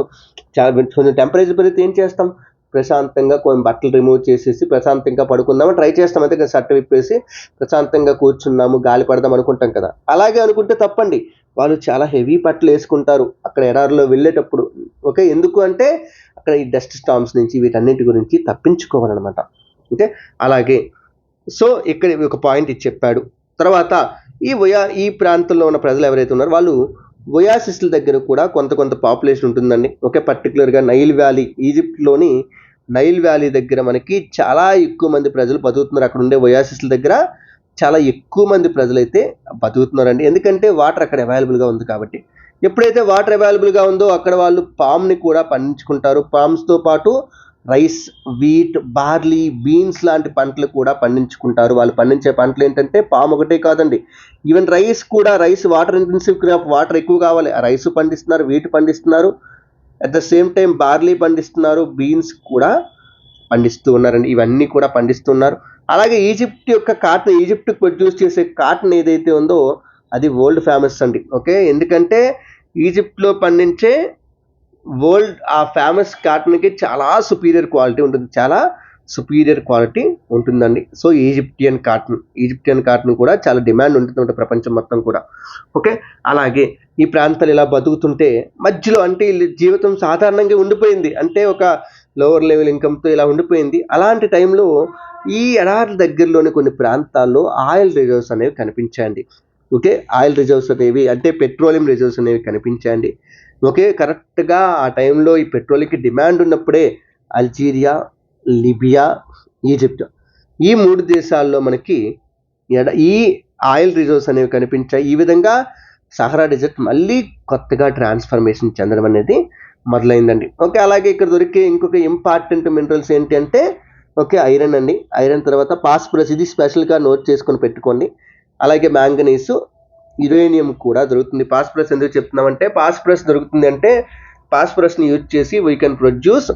కొంచెం టెంపరేచర్ పెరిగితే ఏం చేస్తాం, ప్రశాంతంగా కొన్ని బట్టలు రిమూవ్ చేసేసి ప్రశాంతంగా పడుకుందామని ట్రై చేస్తాం. అంతే కదా, షర్ట్ విప్పేసి ప్రశాంతంగా కూర్చున్నాము, గాలి పడదాం అనుకుంటాం కదా. అలాగే అనుకుంటే తప్పండి, వాళ్ళు చాలా హెవీ బట్టలు వేసుకుంటారు అక్కడ ఎడారిలో వెళ్ళేటప్పుడు. ఓకే, ఎందుకు అంటే అక్కడ ఈ డస్ట్ స్టామ్స్ నుంచి వీటన్నింటి గురించి తప్పించుకోవాలన్నమాట. ఓకే, అలాగే సో ఇక్కడ ఒక పాయింట్ ఇది చెప్పాడు. తర్వాత ఈ ప్రాంతంలో ఉన్న ప్రజలు ఎవరైతే ఉన్నారో వాళ్ళు ఒయాసిస్ల దగ్గర కూడా కొంత పాపులేషన్ ఉంటుందండి. ఓకే, పర్టికులర్గా నైల్ వ్యాలీ, ఈజిప్ట్లోని నైల్ వ్యాలీ దగ్గర మనకి చాలా ఎక్కువ మంది ప్రజలు బతుకుతున్నారు. అక్కడ ఉండే ఒయాసిస్ల దగ్గర చాలా ఎక్కువ మంది ప్రజలైతే బతుకుతున్నారండి. ఎందుకంటే వాటర్ అక్కడ అవైలబుల్గా ఉంది కాబట్టి. ఎప్పుడైతే వాటర్ అవైలబుల్గా ఉందో అక్కడ వాళ్ళు పామ్ని కూడా పండించుకుంటారు. పామ్స్తో పాటు రైస్, వీట్, బార్లీ, బీన్స్ లాంటి పంటలు కూడా పండించుకుంటారు. వాళ్ళు పండించే పంటలు ఏంటంటే పామ్ ఒకటే కాదండి, ఈవెన్ రైస్ కూడా. Rice water intensive crop, water ఎక్కువ కావాలి. రైస్ పండిస్తున్నారు, వీట్ పండిస్తున్నారు, at the same time barley పండిస్తున్నారు, బీన్స్ కూడా పండిస్తూ ఉన్నారండి. ఇవన్నీ కూడా పండిస్తున్నారు. అలాగే ఈజిప్ట్ యొక్క కాటన్, ఈజిప్ట్ ప్రొడ్యూస్ చేసే కాటన్ ఏదైతే ఉందో అది వరల్డ్ ఫేమస్ అండి. ఓకే, ఎందుకంటే ఈజిప్ట్లో పండించే ఆ ఫేమస్ కాటన్కి చాలా సుపీరియర్ క్వాలిటీ ఉంటుంది, చాలా సుపీరియర్ క్వాలిటీ ఉంటుందండి. సో ఈజిప్టియన్ కాటన్ కూడా చాలా డిమాండ్ ఉంటుంది ప్రపంచం మొత్తం కూడా. ఓకే, అలాగే ఈ ప్రాంతాలు ఇలా బతుకుతుంటే మధ్యలో అంటే వీళ్ళ జీవితం సాధారణంగా ఉండిపోయింది, అంటే ఒక లోవర్ లెవెల్ ఇన్కమ్తో ఇలా ఉండిపోయింది. అలాంటి టైంలో ఈ ఎడారి దగ్గరలోని కొన్ని ప్రాంతాల్లో ఆయిల్ రిజర్వ్స్ అనేవి కనిపించాయండి. ఓకే, ఆయిల్ రిజర్వ్స్ అనేవి అంటే పెట్రోలియం రిజర్వ్స్ అనేవి కనిపించాయండి. ఓకే, కరెక్ట్గా ఆ టైంలో ఈ పెట్రోల్కి డిమాండ్ ఉన్నప్పుడే అల్జీరియా, లిబియా, ఈజిప్ట్ ఈ 3 దేశాల్లో మనకి ఈ ఆయిల్ రిజర్వ్స్ అనేవి కనిపించాయి. ఈ విధంగా సహరా డెజర్ట్ మళ్ళీ కొత్తగా ట్రాన్స్ఫర్మేషన్ చెందడం అనేది మొదలైందండి. ఓకే, అలాగే ఇక్కడ దొరికే ఇంకొక ఇంపార్టెంట్ మినరల్స్ ఏంటి అంటే ఓకే ఐరన్ అండి. ఐరన్ తర్వాత పాస్పరస్, ఇది స్పెషల్గా నోట్ చేసుకొని పెట్టుకోండి. అలాగే మ్యాంగనీసు, యురేనియం కూడా దొరుకుతుంది. పాస్పరస్ ఎందుకు చెప్తున్నామంటే పాస్పరస్ దొరుకుతుంది అంటే పాస్పరస్ని యూజ్ చేసి వీ కెన్ ప్రొడ్యూస్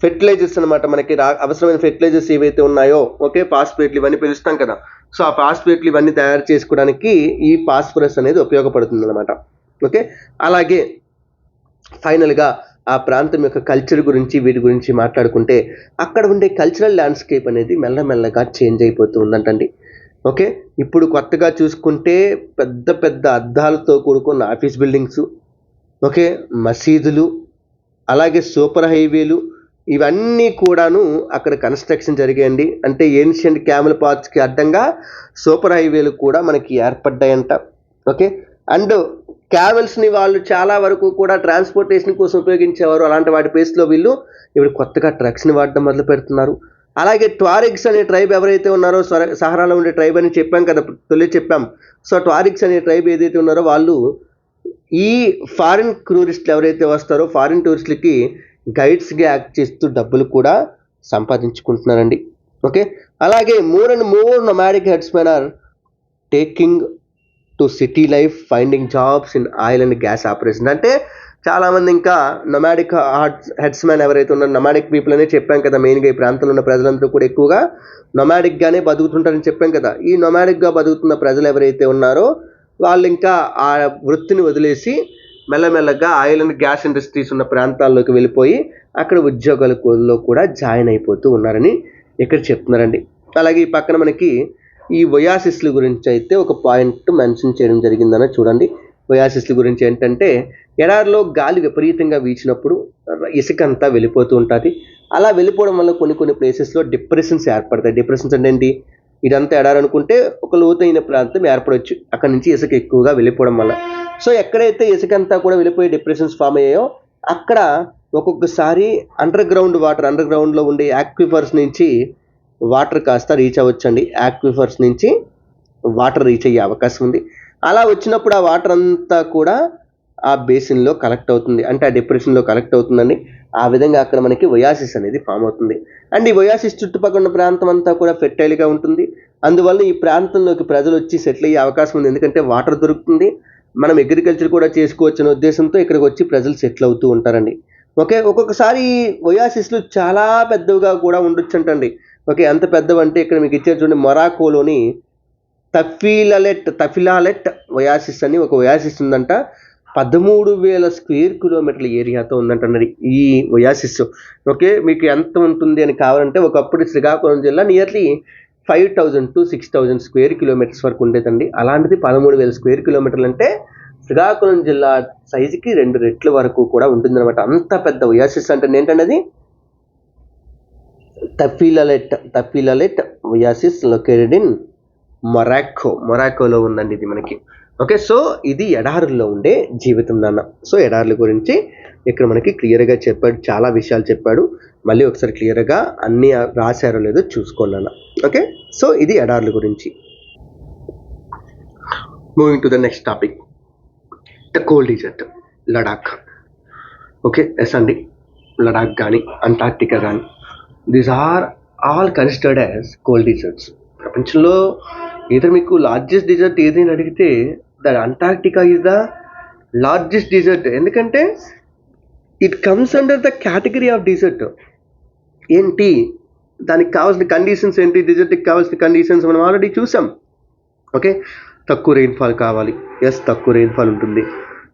ఫెర్టిలైజర్స్ అనమాట. మనకి అవసరమైన ఫెర్టిలైజర్స్ ఏవైతే ఉన్నాయో ఓకే పాస్పేట్లు ఇవన్నీ పిలుస్తాం కదా, సో ఆ పాస్పేట్లు ఇవన్నీ తయారు చేసుకోవడానికి ఈ పాస్పరస్ అనేది ఉపయోగపడుతుంది అనమాట. ఓకే, అలాగే ఫైనల్గా ఆ ప్రాంతం యొక్క కల్చర్ గురించి వీటి గురించి మాట్లాడుకుంటే అక్కడ ఉండే కల్చరల్ ల్యాండ్స్కేప్ అనేది మెల్లమెల్లగా చేంజ్ అయిపోతూ ఉందంటండి. ఓకే, ఇప్పుడు కొత్తగా చూసుకుంటే పెద్ద పెద్ద అద్దాలతో కూడుకున్న ఆఫీస్ బిల్డింగ్స్, ఓకే మసీదులు, అలాగే సూపర్ హైవేలు ఇవన్నీ కూడాను అక్కడ కన్స్ట్రక్షన్ జరిగాయండి. అంటే ఏన్షియంట్ క్యామెల్ పాత్స్కి అడ్డంగా సూపర్ హైవేలు కూడా మనకి ఏర్పడ్డాయంట. ఓకే, అండ్ క్యామెల్స్ని వాళ్ళు చాలా వరకు కూడా ట్రాన్స్పోర్టేషన్ కోసం ఉపయోగించేవారు. అలాంటి వాటి ప్లేస్లో వీళ్ళు ఇప్పుడు కొత్తగా ట్రక్స్ని వాడడం మొదలు పెడుతున్నారు. అలాగే ట్వారిగ్స్ అనే ట్రైబ్ ఎవరైతే ఉన్నారో సహరాలో ఉండే ట్రైబ్ అని చెప్పాం కదా, చెప్పాం. సో ట్వారిగ్స్ అనే ట్రైబ్ ఏదైతే ఉన్నారో వాళ్ళు ఈ ఫారిన్ టూరిస్టులు ఎవరైతే వస్తారో ఫారిన్ టూరిస్టులకి గైడ్స్గా యాక్ట్ చేస్తూ డబ్బులు కూడా సంపాదించుకుంటున్నారండి. ఓకే, అలాగే more and more nomadic herdsmen are taking to city life, finding jobs in oil and gas operation. అంటే చాలామంది ఇంకా నొమాడిక్ హెడ్స్మెన్ ఎవరైతే ఉన్నారో నొమాడిక్ పీపుల్ అనే చెప్పాం కదా, మెయిన్గా ఈ ప్రాంతంలో ఉన్న ప్రజలంతా కూడా ఎక్కువగా నొమాడిక్గానే బతుకుతుంటారని చెప్పాం కదా. ఈ నొమాడిక్గా బతుకుతున్న ప్రజలు ఎవరైతే ఉన్నారో వాళ్ళు ఇంకా ఆ వృత్తిని వదిలేసి మెల్లమెల్లగా ఆయిల్ అండ్ గ్యాస్ ఇండస్ట్రీస్ ఉన్న ప్రాంతాల్లోకి వెళ్ళిపోయి అక్కడ ఉద్యోగాలలో కూడా జాయిన్ అయిపోతూ ఉన్నారని ఇక్కడ చెప్తున్నారండి. అలాగే ఈ పక్కన మనకి ఈ ఒయాసిస్ల గురించి అయితే ఒక పాయింట్ మెన్షన్ చేయడం జరిగిందని చూడండి. ఒయాసిస్ల గురించి ఏంటంటే ఎడారిలో గాలి విపరీతంగా వీచినప్పుడు ఇసుక అంతా వెళ్ళిపోతూ ఉంటుంది. అలా వెళ్ళిపోవడం వల్ల కొన్ని ప్లేసెస్లో డిప్రెషన్స్ ఏర్పడతాయి. డిప్రెషన్స్ అంటే ఏంటి, ఇదంతా ఎడారి అనుకుంటే ఒక లోతైన ప్రాంతం ఏర్పడవచ్చు అక్కడ నుంచి ఇసుక ఎక్కువగా వెళ్ళిపోవడం వల్ల. సో ఎక్కడైతే ఇసుక అంతా కూడా వెళ్ళిపోయి డిప్రెషన్స్ ఫామ్ అయ్యాయో అక్కడ ఒక్కొక్కసారి అండర్ గ్రౌండ్లో ఉండే యాక్విఫర్స్ నుంచి వాటర్ కాస్త రీచ్ అవ్వచ్చండి. యాక్విఫర్స్ నుంచి వాటర్ రీచ్ అయ్యే అవకాశం ఉంది. అలా వచ్చినప్పుడు ఆ వాటర్ అంతా కూడా ఆ బేసిన్లో కలెక్ట్ అవుతుంది, అంటే ఆ డిప్రెషన్లో కలెక్ట్ అవుతుందండి. ఆ విధంగా అక్కడ మనకి ఒయాసిస్ అనేది ఫామ్ అవుతుంది. అండ్ ఈ ఒయాసిస్ చుట్టుపక్కల ఉన్న ప్రాంతం అంతా కూడా ఫెర్టైల్గా ఉంటుంది. అందువల్ల ఈ ప్రాంతంలోకి ప్రజలు వచ్చి సెటిల్ అయ్యే అవకాశం ఉంది, ఎందుకంటే వాటర్ దొరుకుతుంది, మనం అగ్రికల్చర్ కూడా చేసుకోవచ్చు అనే ఉద్దేశంతో ఇక్కడికి వచ్చి ప్రజలు సెటిల్ అవుతూ ఉంటారండి. ఓకే, ఒక్కొక్కసారి ఒయాసిస్లు చాలా పెద్దవిగా కూడా ఉండొచ్చు అంటండి. ఓకే, అంత పెద్దవంటే ఇక్కడ మీకు ఇచ్చారు చూడండి, మొరాకోలోని తఫిలాలెట్ ఒయాసిస్ అని ఒక ఒయాసిస్ ఉందంట. 13,000 స్క్వేర్ కిలోమీటర్ల ఏరియాతో ఉందంటండి ఈ ఒయాసిస్. ఓకే, మీకు ఎంత ఉంటుంది అని కావాలంటే ఒకప్పుడు శ్రీకాకుళం జిల్లా నియర్లీ 5,000 to 6,000 స్క్వేర్ కిలోమీటర్స్ వరకు ఉండేదండి. అలాంటిది 13,000 స్క్వేర్ కిలోమీటర్లు అంటే శ్రీకాకుళం జిల్లా సైజుకి 2 రెట్ల వరకు కూడా ఉంటుందన్నమాట. అంత పెద్ద ఒయాసిస్ అంటే ఏంటంటే అది తఫిలాలెట్ ఒయాసిస్ లొకేటెడ్ ఇన్ మొరాకోలో ఉందండి ఇది మనకి. ఓకే, సో ఇది ఎడారుల్లో ఉండే జీవితం నాన్న. సో ఎడారుల గురించి ఇక్కడ మనకి క్లియర్గా చెప్పాడు, చాలా విషయాలు చెప్పాడు. మళ్ళీ ఒకసారి క్లియర్గా అన్నీ రాశారో లేదో చూసుకోండి నాన్న. ఓకే, సో ఇది ఎడారుల గురించి. Moving to the next topic, the cold desert, Ladakh. Okay, yes అండి, లడాక్ కానీ అంటార్క్టికా కానీ these are all considered as cold deserts. ప్రపంచంలో ఏదో మీకు లార్జెస్ట్ డెజర్ట్ ఏదైనా అడిగితే the Antarctica is the largest desert. ఎందుకంటే it comes under the category of desert. ఏంటి దానికి కావాల్సిన కండిషన్స్ ఏంటి, డిజర్ట్కి కావాల్సిన కండిషన్స్ మనం ఆల్రెడీ చూసాం. ఓకే, తక్కువ రెయిన్ఫాల్ కావాలి, ఎస్ తక్కువ రెయిన్ఫాల్ ఉంటుంది.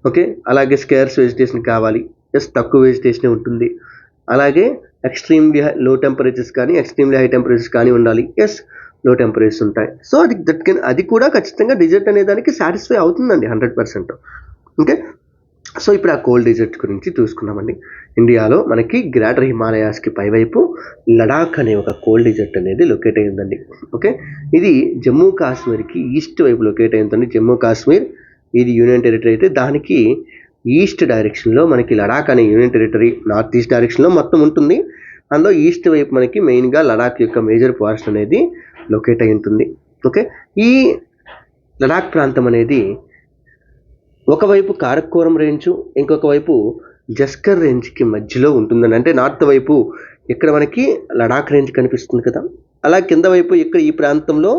ఓకే, అలాగే స్కేర్స్ వెజిటేషన్ కావాలి, ఎస్ తక్కువ వెజిటేషన్ ఉంటుంది. అలాగే ఎక్స్ట్రీమ్లీ లో టెంపరేచర్స్ కానీ ఎక్స్ట్రీమ్లీ హై టెంపరేచర్స్ కానీ ఉండాలి, ఎస్ లో టెంపరేచర్స్ ఉంటాయి. సో అది కూడా ఖచ్చితంగా డిజర్ట్ అనే దానికి సాటిస్ఫై అవుతుందండి 100%. ఓకే, సో ఇప్పుడు ఆ కోల్డ్ డిజర్ట్ గురించి చూసుకున్నామండి. ఇండియాలో మనకి గ్రేటర్ హిమాలయాస్కి పైవైపు లడాక్ అనే ఒక కోల్డ్ డిజర్ట్ అనేది లొకేట్ అయిందండి. ఓకే, ఇది జమ్మూ కాశ్మీర్కి ఈస్ట్ వైపు లొకేట్ అయిందండి. జమ్మూ కాశ్మీర్ ఇది యూనియన్ టెరిటరీ అయితే దానికి ఈస్ట్ డైరెక్షన్లో మనకి లడాక్ అనే యూనియన్ టెరిటరీ నార్త్ ఈస్ట్ డైరెక్షన్లో మొత్తం ఉంటుంది. అందులో ఈస్ట్ వైపు మనకి మెయిన్గా లడాక్ యొక్క మేజర్ ఫారెస్ట్ అనేది లొకేట్ అయి ఉంటుంది. ఓకే, ఈ లడాక్ ప్రాంతం అనేది ఒకవైపు కారకోరం రేంజ్, ఇంకొక వైపు జస్కర్ రేంజ్కి మధ్యలో ఉంటుందని. అంటే నార్త్ వైపు ఇక్కడ మనకి లడాక్ రేంజ్ కనిపిస్తుంది కదా, అలా కింద వైపు ఇక్కడ ఈ ప్రాంతంలో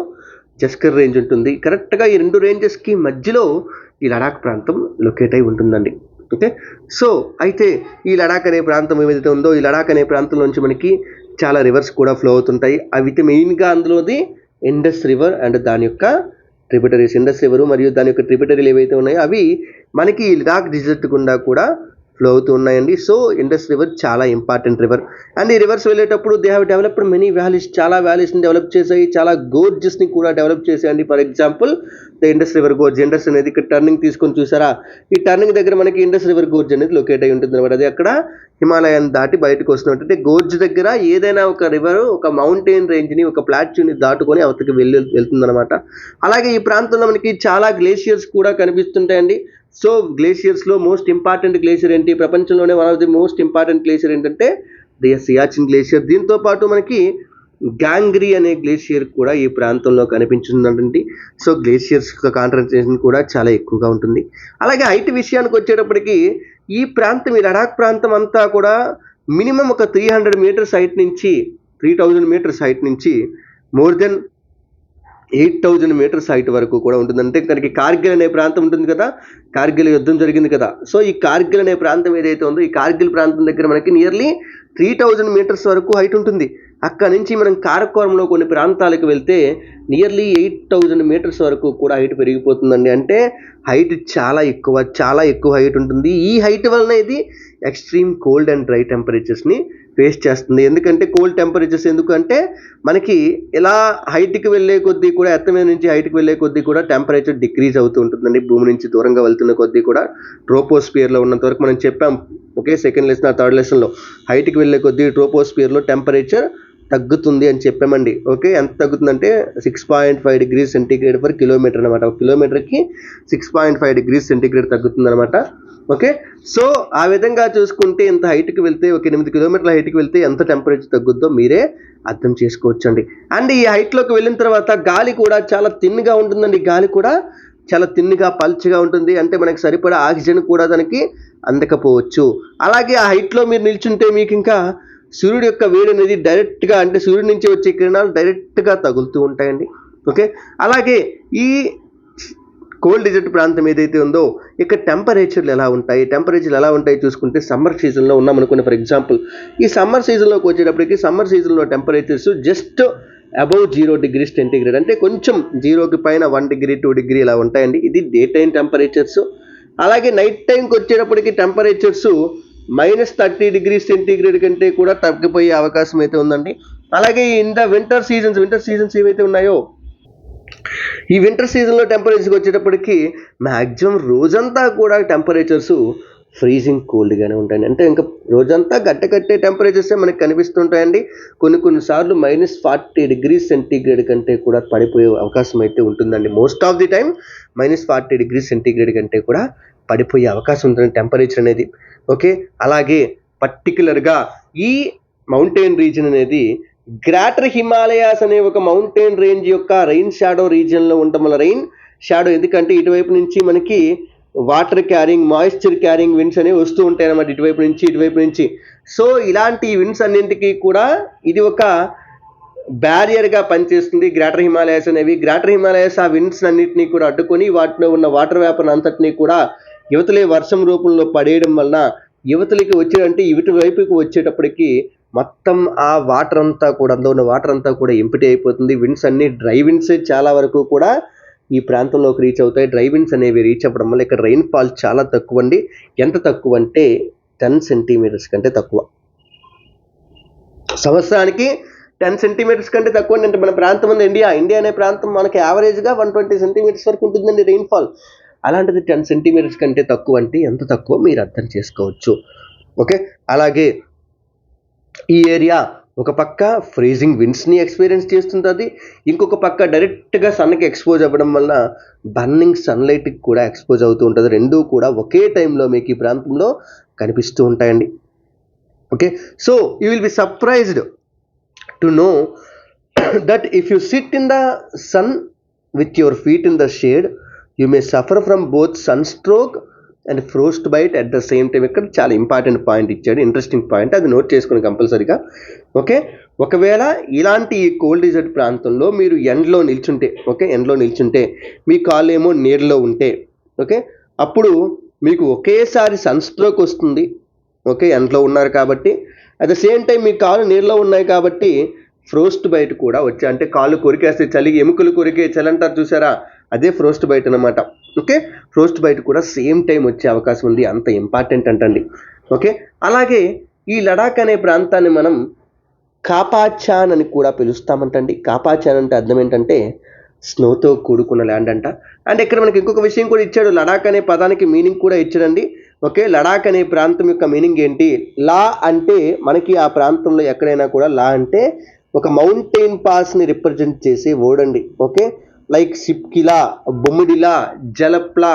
జస్కర్ రేంజ్ ఉంటుంది. కరెక్ట్గా ఈ రెండు రేంజెస్కి మధ్యలో ఈ లడాక్ ప్రాంతం లొకేట్ అయి ఉంటుందండి. ఓకే, సో అయితే ఈ లడాక్ అనే ప్రాంతం ఏదైతే ఉందో ఈ లడాక్ అనే ప్రాంతం నుంచి మనకి చాలా రివర్స్ కూడా ఫ్లో అవుతుంటాయి. అవి మెయిన్గా అందులోది ఇండస్ రివర్ అండ్ దాని యొక్క ట్రిబ్యూటరీస్. ఇండస్ రివర్ మరియు దాని యొక్క ట్రిబ్యూటరీలు ఏవైతే ఉన్నాయో అవి మనకి లడాక్ డిజర్ట్ గుండా కూడా ఫ్లో అవుతూ ఉన్నాయండి. సో ఇండస్ రివర్ చాలా ఇంపార్టెంట్ రివర్. అండ్ ఈ రివర్స్ వెళ్ళేటప్పుడు they have developed many valleys, చాలా వ్యాలీస్ని డెవలప్ చేసాయి, చాలా గోర్జెస్ని కూడా డెవలప్ చేసాయండి. For example the Indus river gorge. Indus అనేది ఇక్కడ టర్నింగ్ తీసుకొని చూసారా, ఈ టర్నింగ్ దగ్గర మనకి ఇండస్ రివర్ గోర్జ్ అనేది లొకేట్ అయి ఉంటుంది అనమాట. అది అక్కడ హిమాలయాన్ని దాటి బయటకు వస్తున్నట్టు. గోర్జ్ దగ్గర ఏదైనా ఒక రివర్ ఒక మౌంటైన్ రేంజ్ని ఒక ప్లాట్యూని దాటుకొని అవతకి వెళ్తుందనమాట. అలాగే ఈ ప్రాంతంలో మనకి చాలా గ్లేషియర్స్ కూడా కనిపిస్తుంటాయండి. సో గ్లేషియర్స్లో మోస్ట్ ఇంపార్టెంట్ గ్లేషియర్ ఏంటి, ప్రపంచంలోనే one of the most important glacier ఏంటంటే ది సియాచిన్ గ్లేషియర్. దీంతో పాటు మనకి గ్యాంగ్రీ అనే గ్లేషియర్ కూడా ఈ ప్రాంతంలో కనిపించిందండి. సో గ్లేషియర్స్ యొక్క కాన్సంట్రేషన్ కూడా చాలా ఎక్కువగా ఉంటుంది. అలాగే హైట్ విషయానికి వచ్చేటప్పటికి ఈ ప్రాంతం, ఈ లడాక్ ప్రాంతం అంతా కూడా మినిమం ఒక 300 మీటర్స్ హైట్ నుంచి 3000 మీటర్స్ హైట్ నుంచి మోర్ దెన్ 8000 మీటర్స్ హైట్ వరకు కూడా ఉంటుంది. అంటే మనకి కార్గిల్ అనే ప్రాంతం ఉంటుంది కదా, కార్గిల్ యుద్ధం జరిగింది కదా. సో ఈ కార్గిల్ అనే ప్రాంతం ఏదైతే ఉందో ఈ కార్గిల్ ప్రాంతం దగ్గర మనకి నియర్లీ 3000 మీటర్స్ వరకు హైట్ ఉంటుంది. అక్కడ నుంచి మనం కారకోరంలో కొన్ని ప్రాంతాలకు వెళ్తే నియర్లీ 8000 మీటర్స్ వరకు కూడా హైట్ పెరిగిపోతుందండి. అంటే హైట్ చాలా ఎక్కువ హైట్ ఉంటుంది. ఈ హైట్ వలన ఇది ఎక్స్ట్రీమ్ కోల్డ్ అండ్ డ్రై టెంపరేచర్స్ని ఫేస్ చేస్తుంది. ఎందుకంటే కోల్డ్ టెంపరేచర్స్ ఎందుకంటే మనకి ఇలా హైట్కి వెళ్ళే కొద్దీ కూడా, ఎర్త్ మీద నుంచి హైట్కి వెళ్ళే కొద్దీ కూడా టెంపరేచర్ డిక్రీజ్ అవుతూ ఉంటుందండి. భూమి నుంచి దూరంగా వెళ్తున్న కొద్దీ కూడా ట్రోపోస్ఫియర్లో ఉన్నంత వరకు మనం చెప్పాం. ఓకే, సెకండ్ లెసన్ థర్డ్ లెసన్లో హైట్కి వెళ్ళే కొద్దీ ట్రోపోస్ఫియర్లో టెంపరేచర్ తగ్గుతుంది అని చెప్పామండి. ఓకే, ఎంత తగ్గుతుందంటే 6.5 డిగ్రీస్ సెంటీగ్రేడ్ పర్ కిలోమీటర్ అనమాట. ఒక కిలోమీటర్కి 6.5 డిగ్రీస్ సెంటీగ్రేడ్ తగ్గుతుంది అనమాట. ఓకే, సో ఆ విధంగా చూసుకుంటే ఇంత హైట్కి వెళ్తే, ఒక 8 కిలోమీటర్ల హైట్కి వెళ్తే ఎంత టెంపరేచర్ తగ్గుద్దో మీరే అర్థం చేసుకోవచ్చండి. అండ్ ఈ హైట్లోకి వెళ్ళిన తర్వాత గాలి కూడా చాలా థిన్గా ఉంటుందండి. గాలి కూడా చాలా థిన్గా పల్చగా ఉంటుంది. అంటే మనకి సరిపడా ఆక్సిజన్ కూడా దానికి అందకపోవచ్చు. అలాగే ఆ హైట్లో మీరు నిల్చుంటే మీకు ఇంకా సూర్యుడి యొక్క వేడి అనేది డైరెక్ట్గా, అంటే సూర్యుడి నుంచి వచ్చే కిరణాలు డైరెక్ట్గా తగులుతూ ఉంటాయండి. ఓకే, అలాగే ఈ కోల్డ్ డిజర్ట్ ప్రాంతం ఏదైతే ఉందో ఇక్కడ టెంపరేచర్లు ఎలా ఉంటాయి చూసుకుంటే సమ్మర్ సీజన్లో ఉన్నాం అనుకున్న. ఫర్ ఎగ్జాంపుల్ ఈ సమ్మర్ సీజన్లోకి వచ్చేటప్పటికి సమ్మర్ సీజన్లో temperatures just above 0 degrees centigrade, అంటే కొంచెం 0కి పైన 1 డిగ్రీ 2 డిగ్రీ ఇలా ఉంటాయండి. ఇది డే టైం టెంపరేచర్స్. అలాగే నైట్ టైంకి వచ్చేటప్పటికి టెంపరేచర్స్ -30 డిగ్రీస్ సెంటీగ్రేడ్ కంటే కూడా తగ్గిపోయే అవకాశం అయితే ఉందండి. అలాగే ఇన్ ద వింటర్ సీజన్స్ ఏవైతే ఉన్నాయో ఈ వింటర్ సీజన్లో టెంపరేచర్కి వచ్చేటప్పటికి మ్యాక్సిమం రోజంతా కూడా టెంపరేచర్స్ ఫ్రీజింగ్ కోల్డ్గానే ఉంటాయండి. అంటే ఇంకా రోజంతా గట్టె టెంపరేచర్సే మనకి కనిపిస్తుంటాయండి. కొన్నిసార్లు -40 డిగ్రీస్ సెంటీగ్రేడ్ కంటే కూడా పడిపోయే అవకాశం అయితే ఉంటుందండి. Most of the time -40 degrees centigrade కంటే కూడా పడిపోయే అవకాశం ఉంటుంది టెంపరేచర్ అనేది. ఓకే, అలాగే పర్టికులర్గా ఈ మౌంటైన్ రీజన్ అనేది గ్రేటర్ హిమాలయాస్ అనే ఒక మౌంటైన్ రేంజ్ యొక్క రెయిన్ షాడో రీజియన్లో ఉండటం వల్ల, రెయిన్ షాడో ఎందుకంటే ఇటువైపు నుంచి మనకి water carrying, moisture carrying winds అనేవి వస్తూ ఉంటాయి అన్నమాట, ఇటువైపు నుంచి. సో ఇలాంటి విండ్స్ అన్నింటికి కూడా ఇది ఒక బ్యారియర్గా పనిచేస్తుంది గ్రేటర్ హిమాలయాస్ అనేవి. గ్రేటర్ హిమాలయాస్ ఆ విండ్స్ అన్నింటినీ కూడా అడ్డుకొని వాటిలో ఉన్న వాటర్ వేపర్ అంతటినీ కూడా యువతలే వర్షం రూపంలో పడేయడం వలన యువతలకి ఇటువైపుకి వచ్చేటప్పటికి మొత్తం ఆ వాటర్ అంతా కూడా, అందులో ఉన్న వాటర్ అంతా కూడా ఎంపిటీ అయిపోతుంది. విండ్స్ అన్ని డ్రై విండ్స్ చాలా వరకు కూడా ఈ ప్రాంతంలోకి రీచ్ అవుతాయి. డ్రై విండ్స్ అనేవి రీచ్ అవ్వడం వల్ల ఇక్కడ రెయిన్ఫాల్ చాలా తక్కువ అండి. ఎంత తక్కువ అంటే 10 సెంటీమీటర్స్ కంటే తక్కువ. సంవత్సరానికి 10 సెంటీమీటర్స్ కంటే తక్కువ అంటే మన ప్రాంతం ఉంది ఇండియా అనే ప్రాంతం మనకి యావరేజ్గా 120 సెంటీమీటర్స్ వరకు ఉంటుందండి రెయిన్ఫాల్. అలాంటిది 10 సెంటీమీటర్స్ కంటే తక్కువ అంటే ఎంత తక్కువ మీరు అర్థం చేసుకోవచ్చు. ఓకే, అలాగే ఈ ఏరియా ఒక పక్క ఫ్రీజింగ్ విండ్స్ని ఎక్స్పీరియన్స్ చేస్తుంటుంది, ఇంకొక పక్క డైరెక్ట్గా సన్కి ఎక్స్పోజ్ అవ్వడం వల్ల బర్నింగ్ సన్లైట్కి కూడా ఎక్స్పోజ్ అవుతూ ఉంటుంది. రెండూ కూడా ఒకే టైంలో మీకు ఈ ప్రాంతంలో కనిపిస్తూ ఉంటాయండి. Okay, so you will be surprised to know that if you sit in the sun with your feet in the shade you may suffer from both sun stroke and frost bite at the same time. ఇక్కడ చాలా important point ఇచ్చాడు, interesting point, అది note చేసుకుని కంపల్సరీగా. Okay, ఒకవేళ ఇలాంటి ఈ cold desert ప్రాంతంలో మీరు ఎండలో నిల్చుంటే మీ కాళ్ళు ఏమో నీళ్ళలో ఉంటే, ఓకే, అప్పుడు మీకు ఒకేసారి సన్ స్ట్రోక్ వస్తుంది. ఓకే, ఎండలో ఉన్నారు కాబట్టి. అట్ ద సేమ్ టైం మీ కాళ్ళు నీళ్ళలో ఉన్నాయి కాబట్టి ఫ్రోస్ట్ బైట్ కూడా వచ్చి, అంటే కాళ్ళు కొరికేస్తే చలి, ఎముకలు కొరికే చలి అంటారు చూసారా, అదే ఫ్రోస్ట్ బైట్ అనమాట. ఓకే, ఫ్రోస్ట్ బైట్ కూడా సేమ్ టైం వచ్చే అవకాశం ఉంది, అంత ఇంపార్టెంట్ అంటండి. ఓకే, అలాగే ఈ లడాక్ అనే ప్రాంతాన్ని మనం కాపాచాన్ అని కూడా పిలుస్తామంటండి. కాపాచాన్ అంటే అర్థం ఏంటంటే స్నోతో కూడుకున్న ల్యాండ్ అంట. అండ్ ఇక్కడ మనకి ఇంకొక విషయం కూడా ఇచ్చాడు, లడాక్ అనే పదానికి మీనింగ్ కూడా ఇచ్చాడండి. ఓకే, లడాక్ అనే ప్రాంతం యొక్క మీనింగ్ ఏంటి? లా అంటే మనకి ఆ ప్రాంతంలో ఎక్కడైనా కూడా లా అంటే ఒక మౌంటైన్ పాస్ని రిప్రజెంట్ చేసే వర్డ్ అండి. ఓకే, లైక్ సిప్కిలా, బొమ్మిడిలా, జలప్లా,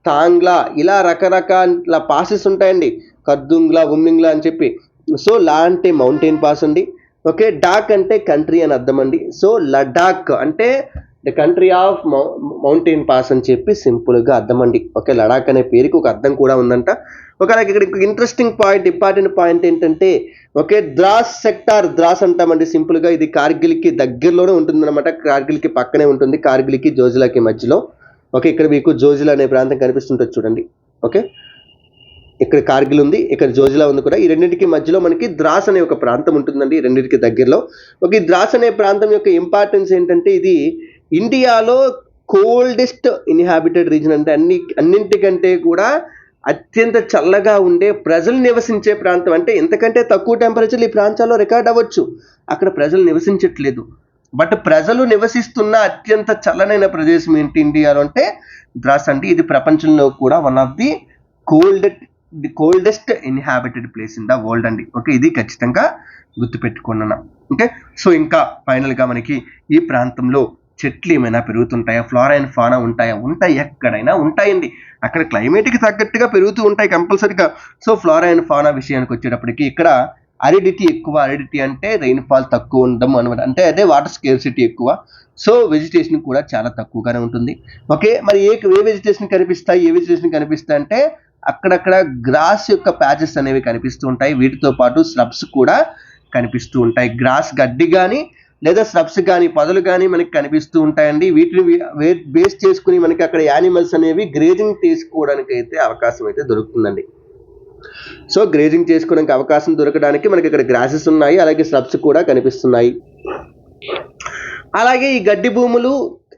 తాంగ్లా, ఇలా రకరకాల పాసెస్ ఉంటాయండి, కర్దుంగ్లా, ఉమ్మింగ్లా అని చెప్పి. సో లా అంటే మౌంటైన్ పాస్ అండి. ఓకే, డాక్ అంటే కంట్రీ అని అర్థం అండి. సో లడాక్ అంటే the country of mountain pass అని చెప్పి సింపుల్గా అర్థం అండి. ఓకే, లడాక్ అనే పేరుకి ఒక అర్థం కూడా ఉందంట. ఒకవేళ ఇక్కడ ఇంట్రెస్టింగ్ పాయింట్, ఇంపార్టెంట్ పాయింట్ ఏంటంటే, ఓకే, ద్రాస్ సెక్టార్, ద్రాస్ అంటామండి సింపుల్గా. ఇది కార్గిల్కి దగ్గరలోనే ఉంటుందన్నమాట, కార్గిల్కి పక్కనే ఉంటుంది, కార్గిల్కి జోజిలాకి మధ్యలో. ఓకే, ఇక్కడ మీకు జోజిలా అనే ప్రాంతం కనిపిస్తుంటుంది చూడండి. ఓకే, ఇక్కడ కార్గిల్ ఉంది, ఇక్కడ జోజిలా ఉంది కూడా. ఈ రెండింటికి మధ్యలో మనకి ద్రాస్ అనే ఒక ప్రాంతం ఉంటుందండి, ఈ రెండింటికి దగ్గరలో. ఓకే, ద్రాస్ అనే ప్రాంతం యొక్క ఇంపార్టెన్స్ ఏంటంటే, ఇది ఇండియాలో కోల్డెస్ట్ ఇన్హాబిటెడ్ రీజన్, అంటే అన్నింటికంటే కూడా అత్యంత చల్లగా ఉండే ప్రజలు నివసించే ప్రాంతం. అంటే ఎంతకంటే తక్కువ టెంపరేచర్ ఈ ప్రాంతాల్లో రికార్డ్ అవ్వచ్చు, అక్కడ ప్రజలు నివసించట్లేదు. బట్ ప్రజలు నివసిస్తున్న అత్యంత చల్లనైన ప్రదేశం ఏంటి ఇండియాలో అంటే ద్రాస్ అండి. ఇది ప్రపంచంలో కూడా one of the coldest inhabited place in the world అండి. ఓకే, ఇది ఖచ్చితంగా గుర్తుపెట్టుకున్నాను. ఓకే, సో ఇంకా ఫైనల్గా మనకి ఈ ప్రాంతంలో చెట్లు ఏమైనా పెరుగుతుంటాయా, ఫ్లోరా అండ్ ఫానా ఉంటాయి, ఎక్కడైనా ఉంటాయండి. అక్కడ క్లైమేట్కి తగ్గట్టుగా పెరుగుతూ ఉంటాయి కంపల్సరీగా. సో ఫ్లోరా అండ్ ఫానా విషయానికి వచ్చేటప్పటికి ఇక్కడ అరిడిటీ ఎక్కువ. అరిడిటీ అంటే రెయిన్ఫాల్ తక్కువ ఉండడం అనమాట, అంటే అదే వాటర్ స్కేర్సిటీ ఎక్కువ. సో వెజిటేషన్ కూడా చాలా తక్కువగానే ఉంటుంది. ఓకే, మరి ఏ వెజిటేషన్ కనిపిస్తాయి అంటే అక్కడక్కడ గ్రాస్ యొక్క ప్యాచెస్ అనేవి కనిపిస్తూ ఉంటాయి. వీటితో పాటు స్రబ్స్ కూడా కనిపిస్తూ ఉంటాయి. గ్రాస్ గడ్డి కానీ లేదా స్రబ్స్ కానీ, పొదలు కానీ మనకి కనిపిస్తూ ఉంటాయండి. వీటిని బేస్ చేసుకుని మనకి అక్కడ యానిమల్స్ అనేవి గ్రేజింగ్ చేసుకోవడానికి అయితే అవకాశం అయితే దొరుకుతుందండి. సో గ్రేజింగ్ చేసుకోవడానికి అవకాశం దొరకడానికి మనకి ఇక్కడ గ్రాసెస్ ఉన్నాయి, అలాగే స్రబ్స్ కూడా కనిపిస్తున్నాయి. అలాగే ఈ గడ్డి భూములు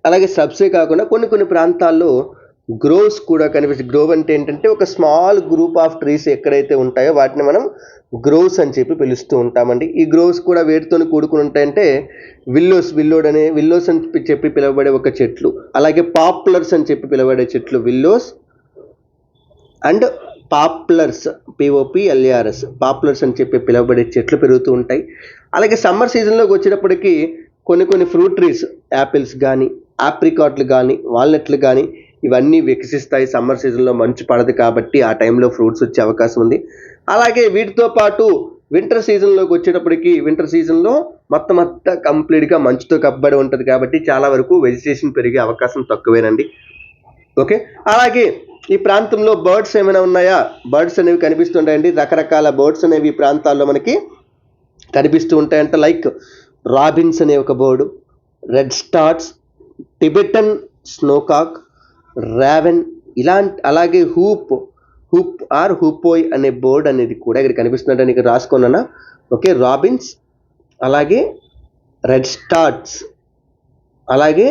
అలాగే స్రబ్సే కాకుండా కొన్ని ప్రాంతాల్లో గ్రోవ్స్ కూడా కనిపిస్తాయి. గ్రోవ్ అంటే ఏంటంటే ఒక స్మాల్ గ్రూప్ ఆఫ్ ట్రీస్ ఎక్కడైతే ఉంటాయో వాటిని మనం గ్రోవ్స్ అని చెప్పి పిలుస్తూ ఉంటామండి. ఈ గ్రోవ్స్ కూడా వేటితో కూడుకుని ఉంటాయంటే విల్లోస్ అని చెప్పి పిలువబడే ఒక చెట్లు, అలాగే పాపులర్స్ అని చెప్పి పిలువబడే చెట్లు, willows and populars, POPLARS, populars అని చెప్పి పిలువబడే చెట్లు పెరుగుతూ ఉంటాయి. అలాగే సమ్మర్ సీజన్లోకి వచ్చేటప్పటికి కొన్ని ఫ్రూట్ ట్రీస్, యాపిల్స్ కానీ, ఆప్రికాట్లు కానీ, వాల్నట్లు కానీ ఇవన్నీ వికసిస్తాయి. సమ్మర్ సీజన్లో మంచు పడదు కాబట్టి ఆ టైంలో ఫ్రూట్స్ వచ్చే అవకాశం ఉంది. అలాగే వీటితో పాటు వింటర్ సీజన్లోకి వచ్చేటప్పటికి, వింటర్ సీజన్లో మొత్తం కంప్లీట్గా మంచుతో కప్పబడి ఉంటుంది కాబట్టి చాలా వరకు వెజిటేషన్ పెరిగే అవకాశం తక్కువేనండి. ఓకే, అలాగే ఈ ప్రాంతంలో బర్డ్స్ ఏమైనా ఉన్నాయా? బర్డ్స్ అనేవి కనిపిస్తుంటాయండి. రకరకాల బర్డ్స్ అనేవి ఈ ప్రాంతాల్లో మనకి కనిపిస్తూ ఉంటాయంట. లైక్ రాబిన్స్ అనే ఒక bird, redstarts, Tibetan snowcock, raven, అలాగే హూపోయ్ అనే బర్డ్ అనేది కూడా ఇక్కడ కనిపిస్తుందంటే ఇక్కడ రాసుకున్నానా. ఓకే, రాబిన్స్, అలాగే రెడ్ స్టార్ట్స్, అలాగే